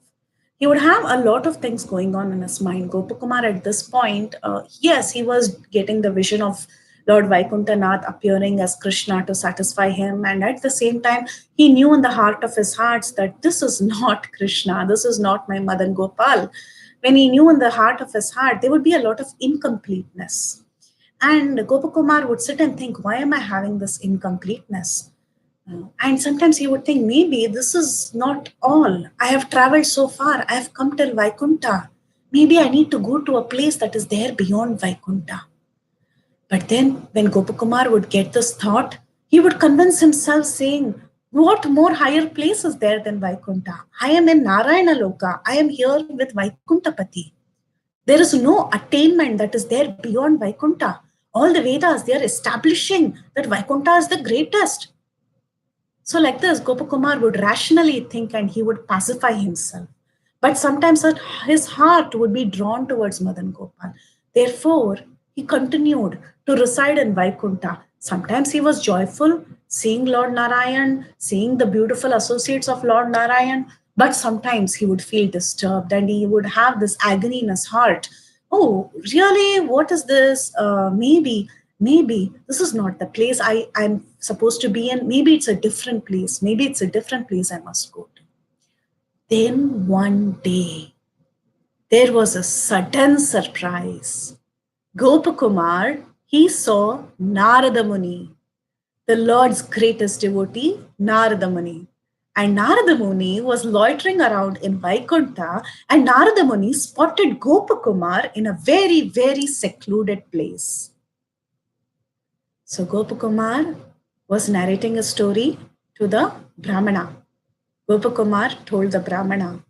He would have a lot of things going on in his mind. Gopakumar at this point, yes, he was getting the vision of Lord Vaikuntanath appearing as Krishna to satisfy him. And at the same time, he knew in the heart of his hearts that this is not Krishna, this is not my Madan Gopal. When he knew in the heart of his heart, there would be a lot of incompleteness. And Gopakumar would sit and think, why am I having this incompleteness? And sometimes he would think, maybe this is not all. I have traveled so far. I have come till Vaikuntha. Maybe I need to go to a place that is there beyond Vaikuntha. But then when Gopakumar would get this thought, he would convince himself saying, what more higher place is there than Vaikuntha? I am in Narayana Loka. I am here with Vaikuntapati. There is no attainment that is there beyond Vaikuntha. All the Vedas, they are establishing that Vaikuntha is the greatest. So like this, Gopakumar would rationally think and he would pacify himself. But sometimes his heart would be drawn towards Madan Gopal. Therefore, he continued to reside in Vaikuntha. Sometimes he was joyful, seeing Lord Narayan, seeing the beautiful associates of Lord Narayan. But sometimes he would feel disturbed and he would have this agony in his heart. Oh, really? What is this? Maybe this is not the place I'm supposed to be in. Maybe it's a different place. Maybe it's a different place I must go to. Then one day, there was a sudden surprise. Gopakumar, he saw Narada Muni, the Lord's greatest devotee, Narada Muni. And Narada Muni was loitering around in Vaikuntha, and Narada Muni spotted Gopakumar in a very, very secluded place. So Gopakumar was narrating a story to the Brahmana. Gopakumar told the Brahmana,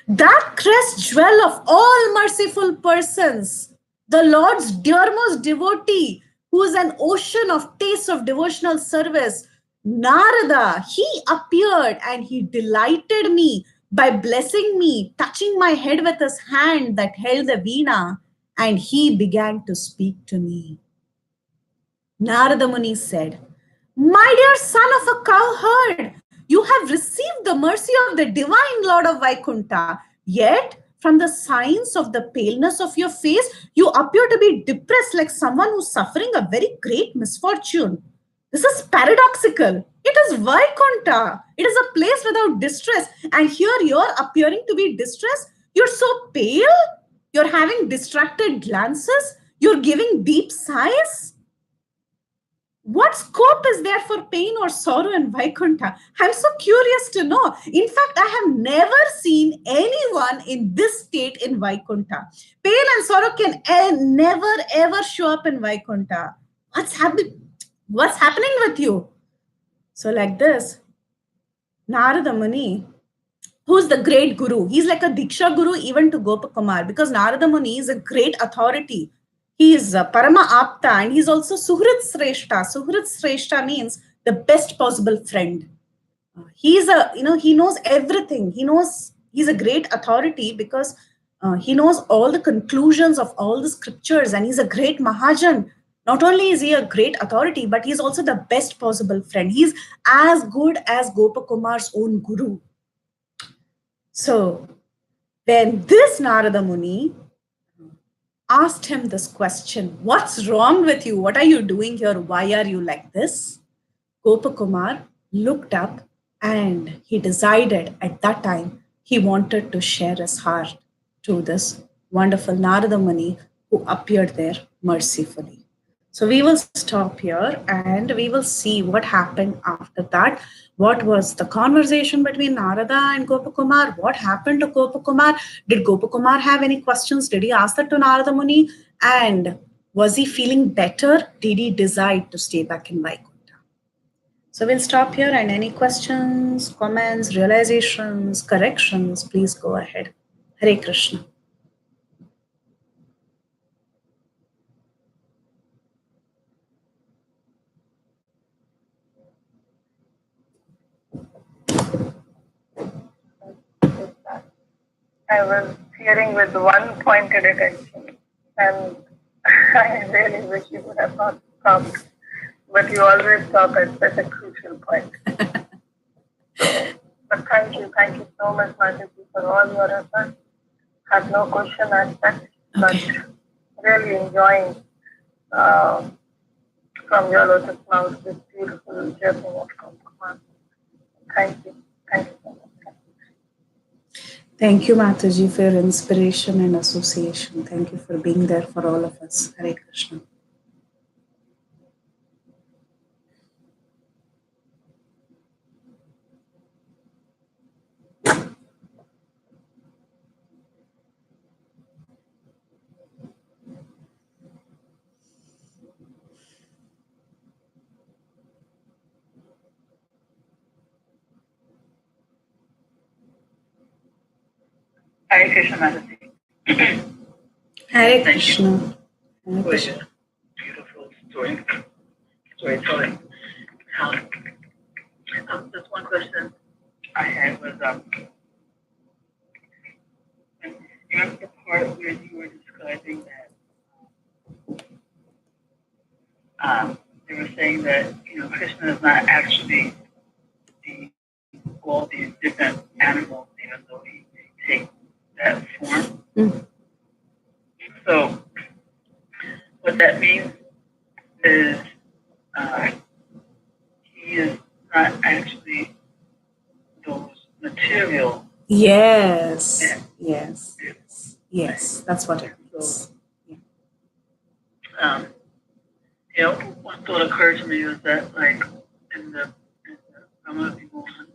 that crest jewel of all merciful persons, the Lord's dearmost devotee, who is an ocean of taste of devotional service, Narada, he appeared and he delighted me by blessing me, touching my head with his hand that held the veena, and he began to speak to me. Narada Muni said, my dear son of a cowherd, you have received the mercy of the divine Lord of Vaikuntha. Yet, from the signs of the paleness of your face, you appear to be depressed like someone who's suffering a very great misfortune. This is paradoxical. It is Vaikuntha. It is a place without distress. And here you're appearing to be distressed. You're so pale. You're having distracted glances. You're giving deep sighs. What scope is there for pain or sorrow in Vaikuntha? I'm so curious to know. In fact, I have never seen anyone in this state in Vaikuntha. Pain and sorrow can never ever show up in Vaikuntha. What's happening? What's happening with you? So like this, Narada Muni, who's the great guru, he's like a Diksha guru even to Gopakumar, because Narada Muni is a great authority. He is Parama Apta, and he's also Suhrit Sreshta. Suhrit Sreshta means the best possible friend. He's he knows everything. He's a great authority because he knows all the conclusions of all the scriptures, and he's a great Mahajan. Not only is he a great authority, but he's also the best possible friend. He's as good as Gopakumar's own guru. So when this Narada Muni asked him this question, what's wrong with you? What are you doing here? Why are you like this? Gopakumar looked up and he decided at that time he wanted to share his heart to this wonderful Narada Muni who appeared there mercifully. So we will stop here and we will see what happened after that. What was the conversation between Narada and Gopakumar? What happened to Gopakumar? Did Gopakumar have any questions? Did he ask that to Narada Muni? And was he feeling better? Did he decide to stay back in Vaikuntha? So we'll stop here, and any questions, comments, realizations, corrections, please go ahead. Hare Krishna. I was hearing with one pointed attention, and I really wish you would have not stopped. But you always stop at such a crucial point. But thank you so much, Mataji, for all your efforts. Have no question asked, but really enjoying from your lotus mouth this beautiful journey of Kumar. Thank you so much. Thank you, Mataji, for your inspiration and association. Thank you for being there for all of us. Hare Krishna. Hare Krishna, Mataji. Hare Krishna. For your beautiful storytelling. Just one question I had was, remember the part where you were describing that they were saying that Krishna is not actually all these different animals, even though he takes that form. Mm. So what that means is he is not actually those material. Yes. That's what it means. So, one thought occurred to me was that, like, in the Brahma Vimohan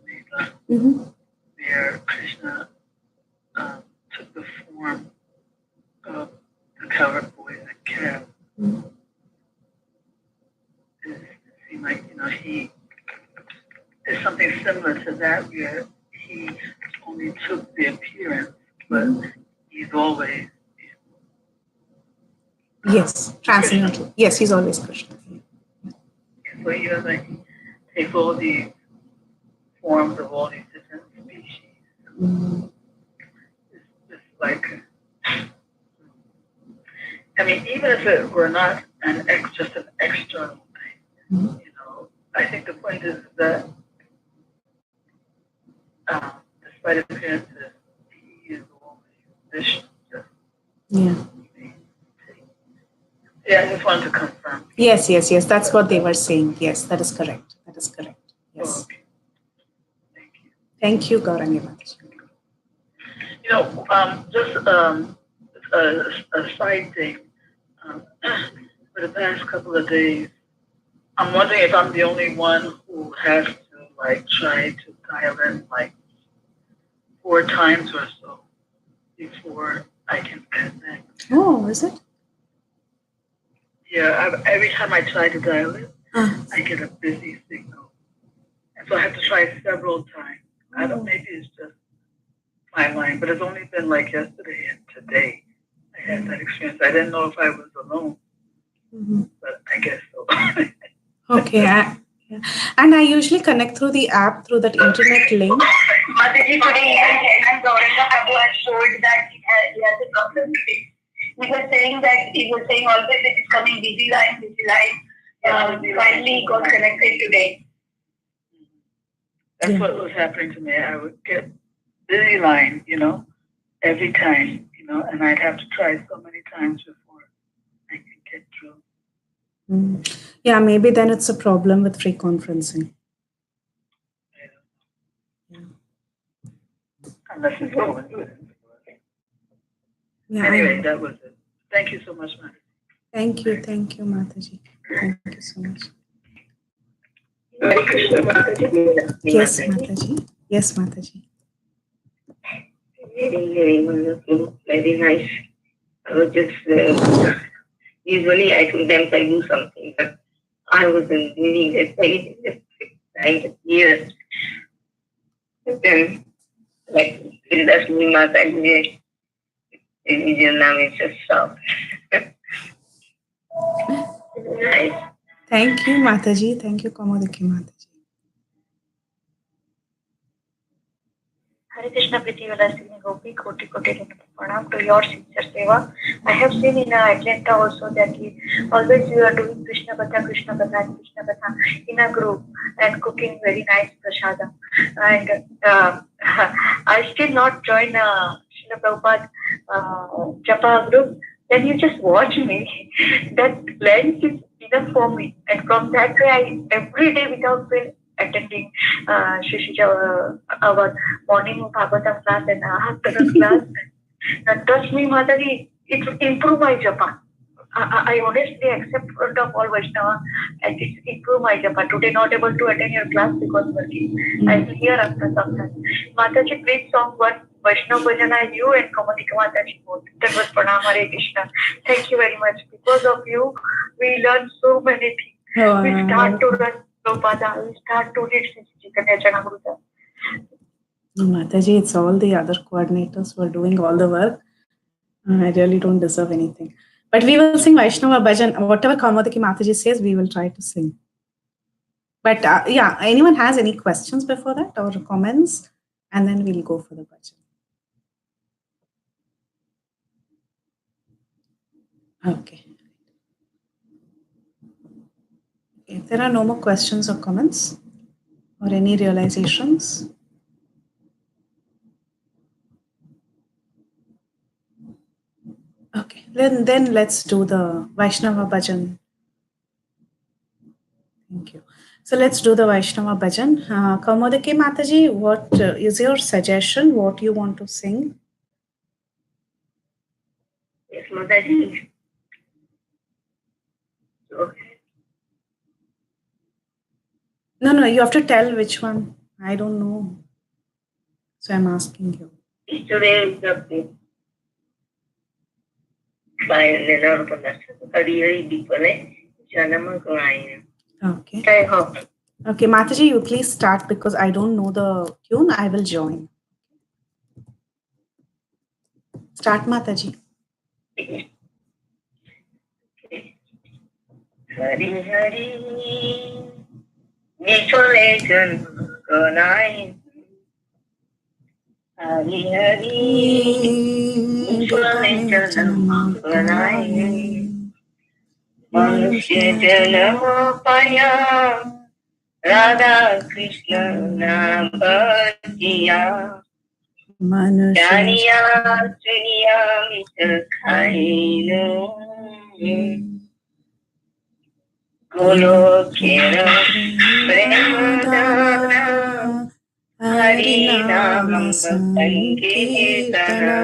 Lila, where Krishna took the form of the cowherd boy and calf, it seemed like, he is something similar to that, where he only took the appearance, but he's always yes, transcendental. Yes, he's always Krishna. So he doesn't take all these forms of all these different species. It's like, I mean, even if it were not just an external thing, I think the point is that despite appearances, he is always Vishnu. Yeah, I just wanted to confirm. Yes. That's what they were saying. Yes, that is correct. Yes. Okay. Thank you. Thank you, Gauranga Mataji. Just a side thing. For the past couple of days, I'm wondering if I'm the only one who has to try to dial in 4 times or so before I can connect. Oh, is it? Yeah, every time I try to dial in, I get a busy signal. And so I have to try several times. I don't know, maybe it's just my line, but it's only been yesterday and today. I had that experience. I didn't know if I was alone, but I guess so. Okay. And I usually connect through the app, through that internet link. Mataji, today even Gauranga Prabhu has told that he has a problem today. He was saying always it is coming busy line. Finally got connected today. That's what was happening to me. I would get busy line, every time, and I'd have to try so many times before I could get through. Yeah, maybe then it's a problem with free conferencing. Unless it's going good. Yeah, anyway, that was it. Thank you so much, Mataji. Thank you, Mataji. Thank you so much. Hare Krishna, Mataji. Yes, Mataji. Yes, Mataji. Very wonderful, very nice. I was just, usually I sometimes I do something, but I wasn't doing it. I just trying to hear. But then, like, Lakshmi Mataji, religion now is just stopped. Nice. Thank you, Mataji. Thank you, Kaumudiki Mataji. Hare Krishna Priti Vilasini Gopi, Koti Koti Pranam to your sincere seva. I have seen in Atlanta also that always you are doing Krishna Katha in a group and cooking very nice prasada. And I still not join Srila Prabhupada Japa group. Then you just watch me. That lens is enough for me. And from that way, I every day without fail attending our morning Bhagavatam class and afternoon class. And trust me, Mataji, it will improve my japa. I honestly accept front of all Vaishnava and it improve my japa. Today not able to attend your class because working. I will hear after some time. Mataji, please song one Vaishnava Bhajana, you and Kamadika Mataji both. That was Pranam Hare Krishna. Thank you very much. Because of you, we learn so many things. We start to run Prabhupada, we start to read Chaitanya Charitamrita. Mataji, it's all the other coordinators who are doing all the work. I really don't deserve anything. But we will sing Vaishnava Bhajan. Whatever Kaumudiki Mataji says, we will try to sing. But yeah, anyone has any questions before that or comments? And then we'll go for the bhajan. Okay. If there are no more questions or comments or any realizations, okay, then let's do the Vaishnava Bhajan. Thank you. So let's do the Vaishnava Bhajan. Kaumudiki Mataji, what is your suggestion? What you want to sing? Yes, Mataji. Okay. No, you have to tell which one. I don't know. So I'm asking you. Today is the by Leonardo Padasha, Okay. I hope. Okay, Mataji, you please start because I don't know the tune. I will join. Start, Mataji. Okay. Hari Hari Nicholas Gonai Hari Hari Nicholas Gonai Manusya Janama Paya Radha Krishna Nambatiya Janiya Suniya Mitakainu Golo Kera Premadana Hari Nama Sankirtana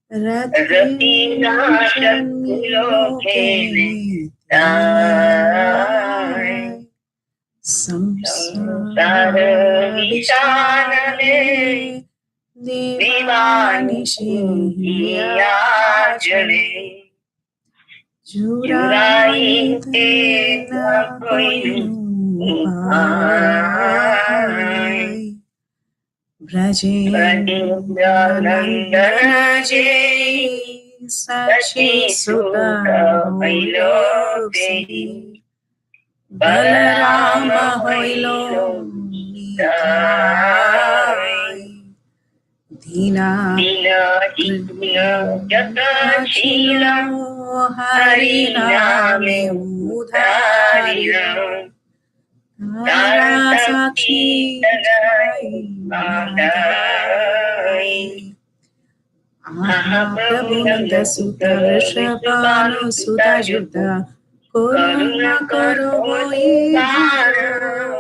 Rati Nashat Gulo Kene Dai Samsara Vishanale Divani Shiyajane Jurai Te Na Koinu Upai Brajendra Nandana Jai Sachi Sutta hoilo Sri Balarama hoilo Nitai Dina Jata Chilo Hari Name Udharilo Tara Sakshi Jai Aha Prabhunanda Sutta Vrishabhanu Sutta Juddha Koruna Karo Idharo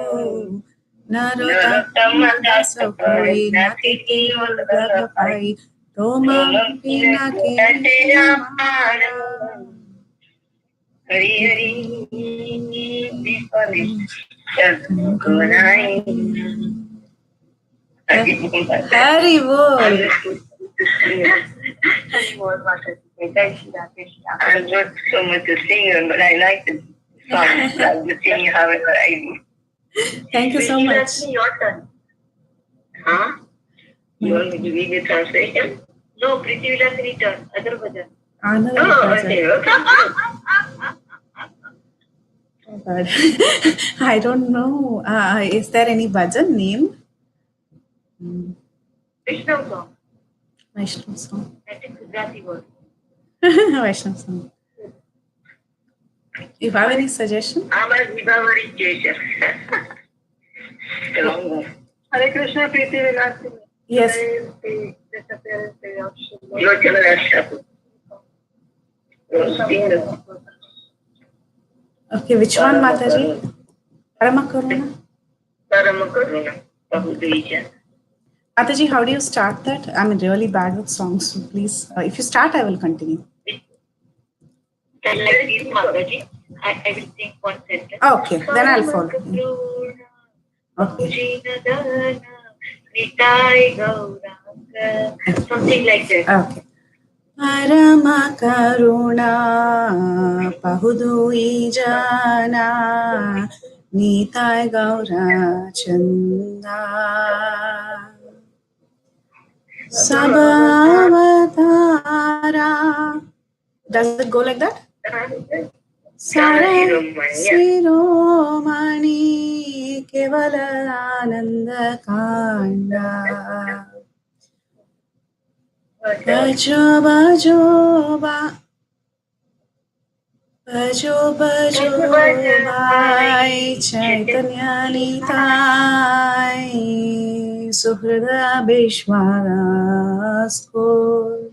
Narottama Dasa Koi Natiti Ulgaga Pai Tomam Pinake Namara Hari Hari Hari Bol. I'm not so much a singer, but I like the song. I'll just sing however I do. Thank you so much. Your turn. Huh? You want me to read the translation? No, Priti Vilasini turn. Other bhajan. Another Oh, bhajan. okay. But I don't know. Is there any bhajan name? Vishnu song. Vaishnav song. I think Gujarati word. Vaishnav song. You have any suggestion? Amar Dibawari Kesha. Hare Krishna, Priti Vilasini. Yes. The disappearance day of Shiva. Your generation. Okay, which one, Mataji? Paramakaruna? Paramakaruna. Bahudvija. Mataji, how do you start that? I'm really bad with songs, so please. If you start, I will continue. Can I read Mataji? I will sing one sentence. Okay, then I'll follow. Okay. Something like that. Okay. Paramakaruna Bahudvijana Nitai Gaura Chanda Sabavatara. Does it go like that? Sara Siromani Kevala Ananda Kanda Bajo bajo ba Bajo bajo bai Chaitanya Nitai Suhrada Vishwaras Kor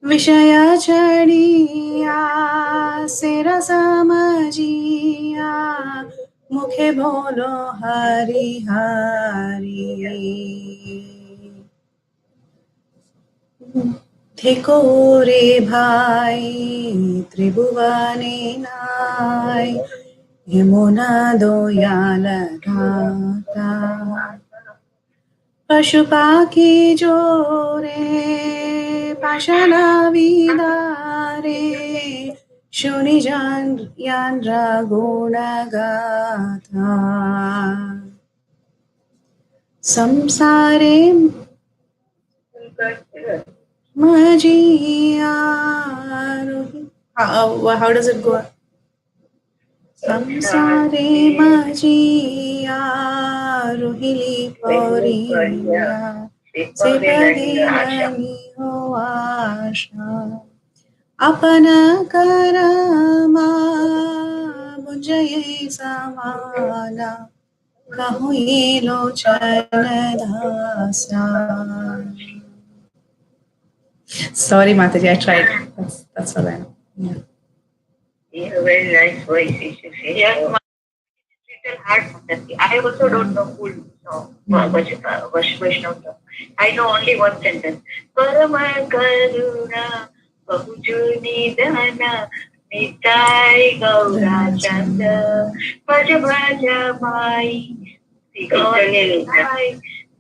Vishaya Chadiya Sera Samajiya Mukhe Bolo Hari Hari Theko re bhai Tribhuvane nai Yamuna doyala dhata Pashupaki jore Pashana vidare Shuni yandra gunagata Samsare Majiya how does it go? Samsare Majiya Ruhili Pauriya Sepadinani Hoasha Apana Karama Bunjaye Samana Kahui Lochana Dasa. Sorry, Mataji, I tried. That's all I know. Yeah. You have a very nice voice. You should say. Yes, it's little hard, Mataji. I also don't know full song. Vaishnav. I know only one sentence. Parama Karuna Bahujuni Dana Nitai Gaura Chanda Bhaja Bhaja Mai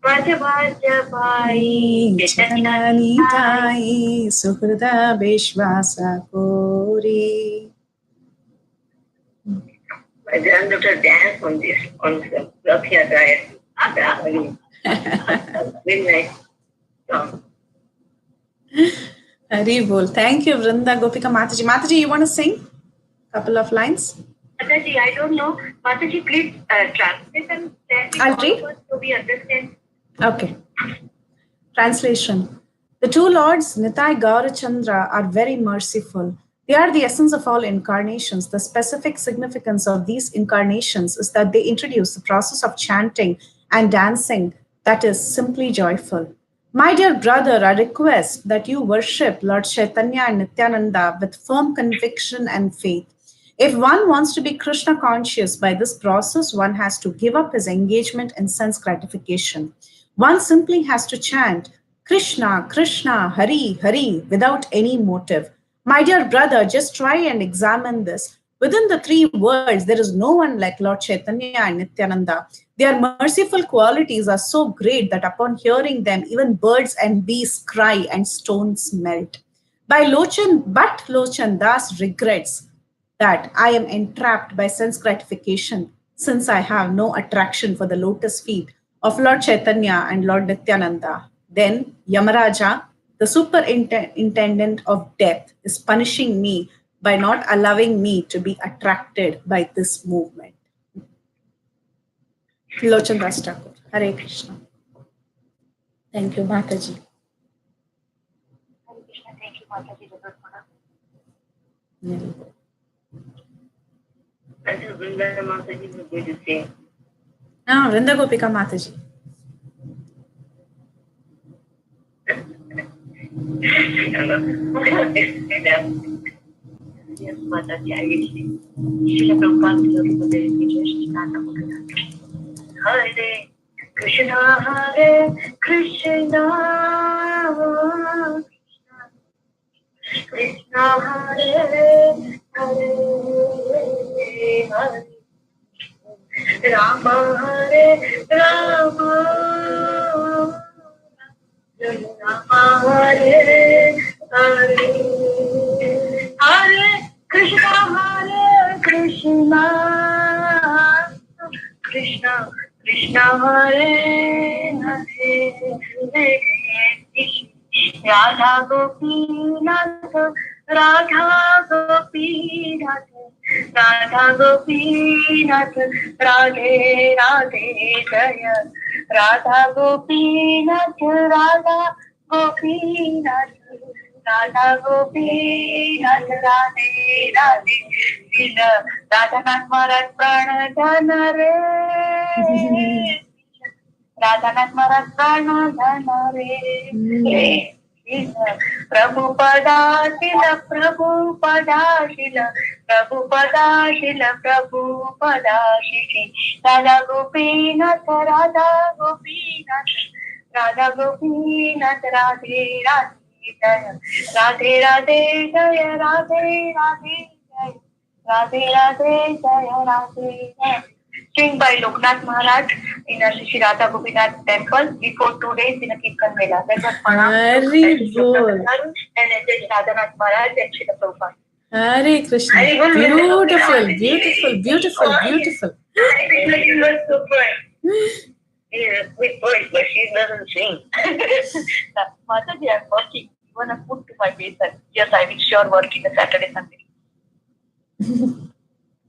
Bhaja Bhaja Mai Chaitanya Nitai Suhrada Vishwasa Kori. My granddaughter danced on this on the Rathya diet. Very nice song. Hari bol. Thank you, Vrinda Gopika Mataji. Mataji, you want to sing a couple of lines? Mataji, I don't know. Mataji, please translate and I'll read. So we understand. Okay. Translation. The two lords, Nitai Gaurachandra, are very merciful. They are the essence of all incarnations. The specific significance of these incarnations is that they introduce the process of chanting and dancing that is simply joyful. My dear brother, I request that you worship Lord Chaitanya and Nityananda with firm conviction and faith. If one wants to be Krishna conscious by this process, one has to give up his engagement in sense gratification. One simply has to chant Krishna, Krishna, Hari, Hari without any motive. My dear brother, just try and examine this. Within the three worlds, there is no one like Lord Chaitanya and Nityananda. Their merciful qualities are so great that upon hearing them, even birds and bees cry and stones melt. But Lochan Das regrets that I am entrapped by sense gratification since I have no attraction for the lotus feet of Lord Chaitanya and Lord Nityananda. Then Yamaraja, the superintendent of death, is punishing me by not allowing me to be attracted by this movement. Lochan Das Thakur. Hare Krishna. Thank you, Mataji. Hare Krishna, thank you, Mataji. Yeah. I think Vrinda Mataji will do the same. Now, Vrinda Gopika Mataji. Yes, Mataji, I will sing. Srila Prabhupada, Hare Krishna, Hare Krishna, Krishna Hare Hare, Hare Rama Hare Rama, Rama Hare Hare, Hare Krishna, Krishna Krishna Hare Hare, Radha Gopinath, Radha Gopinath, Radha Gopinath, Radhe Radhe Jaya, Radha Gopinath, Radha Gopinath, Radha Gopinath, Radhe Radhe, Sila Radhanath Maharaj Prana Dhana Re, Radhanath Maharaj Prana Dhana Re, Prabhupada Shila, Prabhupada Shila, Prabhupada Shila, Prabhupada Shila, Radha Gopinath, Radha Gopinath, Radha Gopinath, Radhe Radhe Jaya, Radhe Radhe Jaya, Radhe Radhe Jaya, Radhe Radhe Jaya, Radhe Jaya. Sing by Loknath Maharaj in a Shri Radha Gopinath temple before 2 days in a Kirtan Mela. That was Hari bol. and then Radhanath Maharaj and Shri Prabhupada. Hare Krishna. Beautiful, beautiful, beautiful, beautiful. She was super. Yeah, with voice, but she doesn't sing. Mataji, I'm working. You want to put to my basin? Yes, I will sure work in a Saturday, Sunday.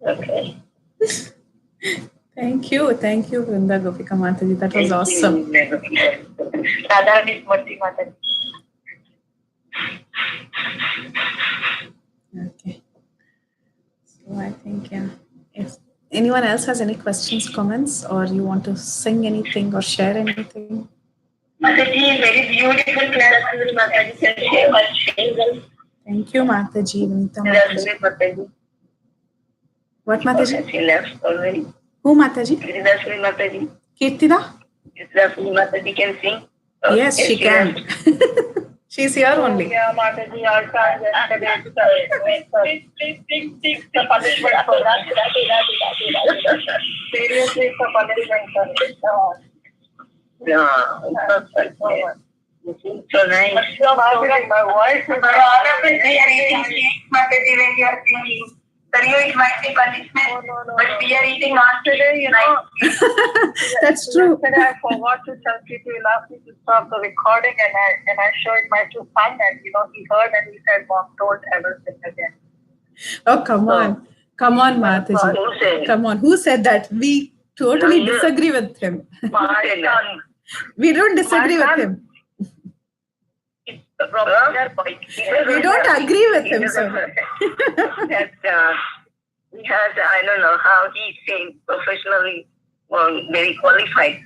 Okay. Thank you, Vrinda Gopika Mataji. That was awesome. Radharani Smriti Mataji. Okay. So I think, yeah, if anyone else has any questions, comments, or you want to sing anything or share anything? Mataji, very beautiful classes. Mataji can share my Thank you, Mataji. Mataji. What, Mataji? She left already. Who, Mataji? Giridashmi Mataji. Kirtida? Giridashmi Mataji can sing. Yes, she can. She's here only. Yeah, Mataji, our time yesterday. Please, the punishment for that. Seriously, it's a punishment for it. Yeah, you seem so nice. My voice is Mataji, when you are singing. For you, it might be punishment. No. But we are eating yesterday, That's true. Yesterday, I forgot to tell Kitty, he asked me to stop the recording, and I showed my two son, and he heard and he said, "Mom, don't ever sit again." Oh, come on, Mataji. Come on. Who said that? We totally disagree with him. My son. We don't disagree with him. We don't agree with him, sir. He has, I don't know how he's saying professionally, very qualified.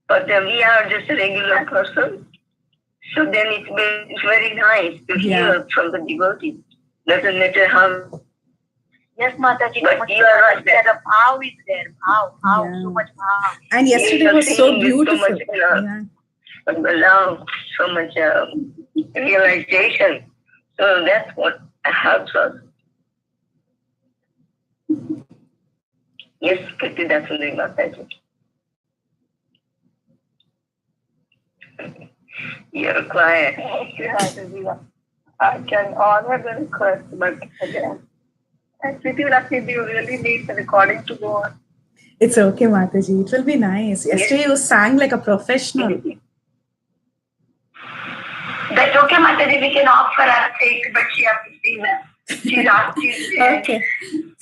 But we are just a regular person. So then it's very nice to hear from the devotee. Doesn't matter how. Yes, Mataji. But you are right. The bhav is there. Bhav. So much bhav. And yesterday was so beautiful. So much love, so much realization. So that's what helps us. Yes, Kitty, definitely Mataji. You're quiet. I can honor the request, but again, Kitty, you really need the recording to go on. It's okay, Mataji. It will be nice. Yesterday you sang like a professional. That's okay, Mataji. We can opt for our sake, but she has to see that. She's Okay.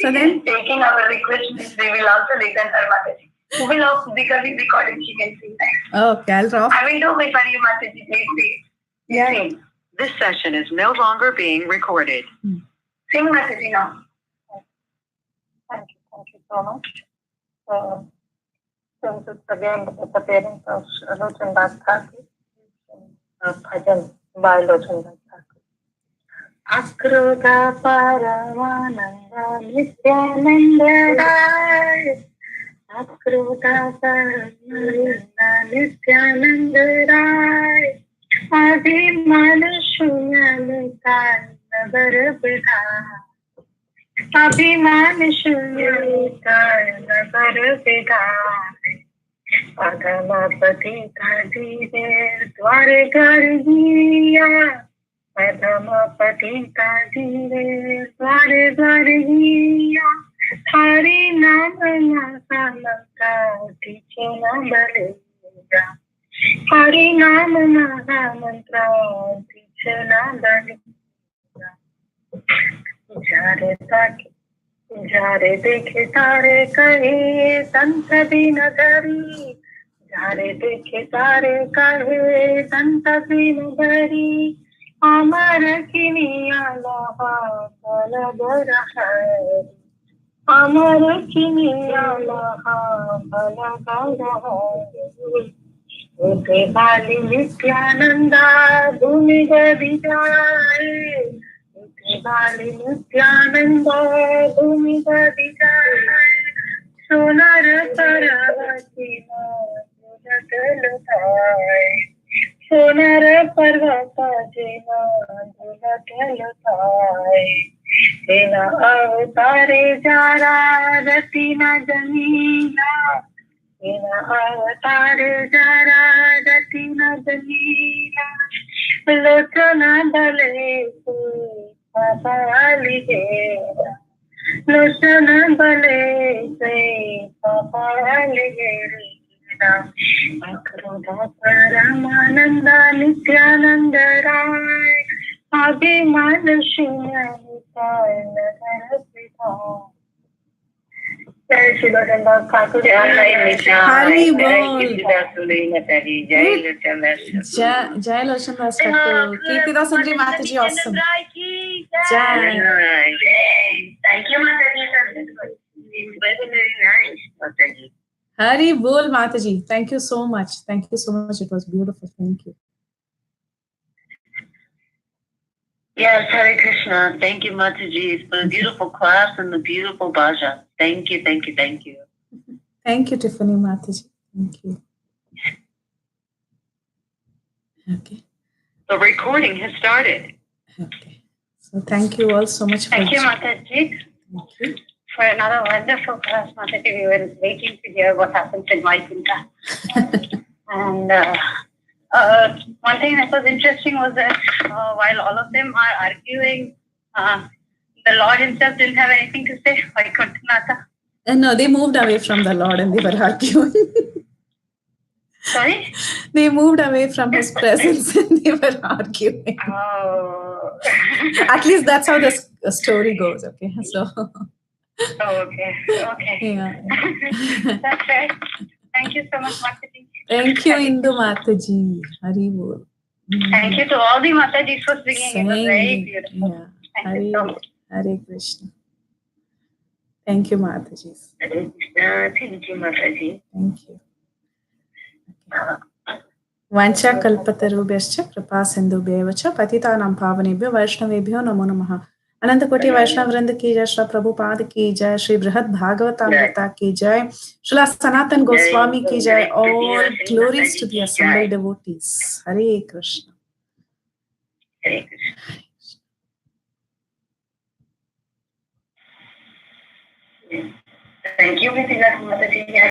So then taking our request, we will also listen to Mataji. We will opt because we recording, she can sing that. Okay, I'll drop. I will do it for you, Mataji. Please. Yeah. This session is no longer being recorded. Sing, Mataji, now. Thank you so much. Since it's again the parents of Lochandas Thakur, Bhajan by Lochandas Thakur. Akruta Paramananda Nityananda Rai. Akruta Paramananda Nityananda Rai. Abhiman Shunyalita Nagar Bidha. Abhiman Shunyalita Nagar Bidha. Padamapati Kadire Dware Gargiya. Padamapati Kadire Dware Gargiya. Hari Namana Mantra Tichena Baleya. Hari Namana Mantra Tichena Baleya. Jare dekhe tare kahe sant bin dhari. Jare dekhe tare kahe sant bin dhari. Amar kini alaha balagar hai. Amar kini alaha balagar hai. Utte bali nityananda bhumi gadi jai. Bali Nityananda Bhumi Gadijai Sonar Paravati Dhulatai Sonar Parvati Dhulatai Tena Avatare Jara Ratina Jamila Tena Avatare Jara Ratina Jamila Lochana Bale Lochana Bale se Akruta Paramananda Nityananda Rai Abhiman Shunyalita Nagar Bidha. Jai Shri Lochandas Thakur. Hari Bol. Jai Jai Lochandas Thakur. Kirtida Sundari Mataji, awesome. Jai. Thank you, Mataji. It's very, very nice, Mataji. Hari Bol, Mataji. Thank you so much. Thank you so much. It was beautiful. Thank you. Yes, Hare Krishna. Thank you, Mataji, for the beautiful class and the beautiful bhajan. Thank you, thank you, thank you. Thank you, Tiffany Mataji. Thank you. Okay. The recording has started. Okay. So thank you all so much for Thank you, Mataji. Thank you. For another wonderful class, Mataji. We were waiting to hear what happens in Vaikuntha. And one thing that was interesting was that while all of them are arguing The Lord himself didn't have anything to say. Vaikunthanatha. And no, they moved away from the Lord and they were arguing. Sorry? They moved away from his presence and they were arguing. Oh. At least that's how the story goes. Okay, so Okay. yeah. That's right. Thank you so much, Mataji. Thank you, Indu Mataji. Hari Bol. Thank you to all the Matajis for singing. It was very beautiful. Yeah. Thank you so much. Hare Krishna. Thank you, Mataji. Hare Krishna. Thank you, Mataji. Thank you. Vancha kalpatarubhyascha kripa sindhubhyeva cha patitanam pavanebhyo vaishnavebhyo namo namah. अनंत कोटि वैष्णव वृंद की जय, श्री प्रभुपाद की जय, श्री बृहद भागवतामृता की जय, श्री सनातन गोस्वामी की जय. All glories to the assembled devotees. Hare Krishna. Hare Krishna. Thank you, Mataji.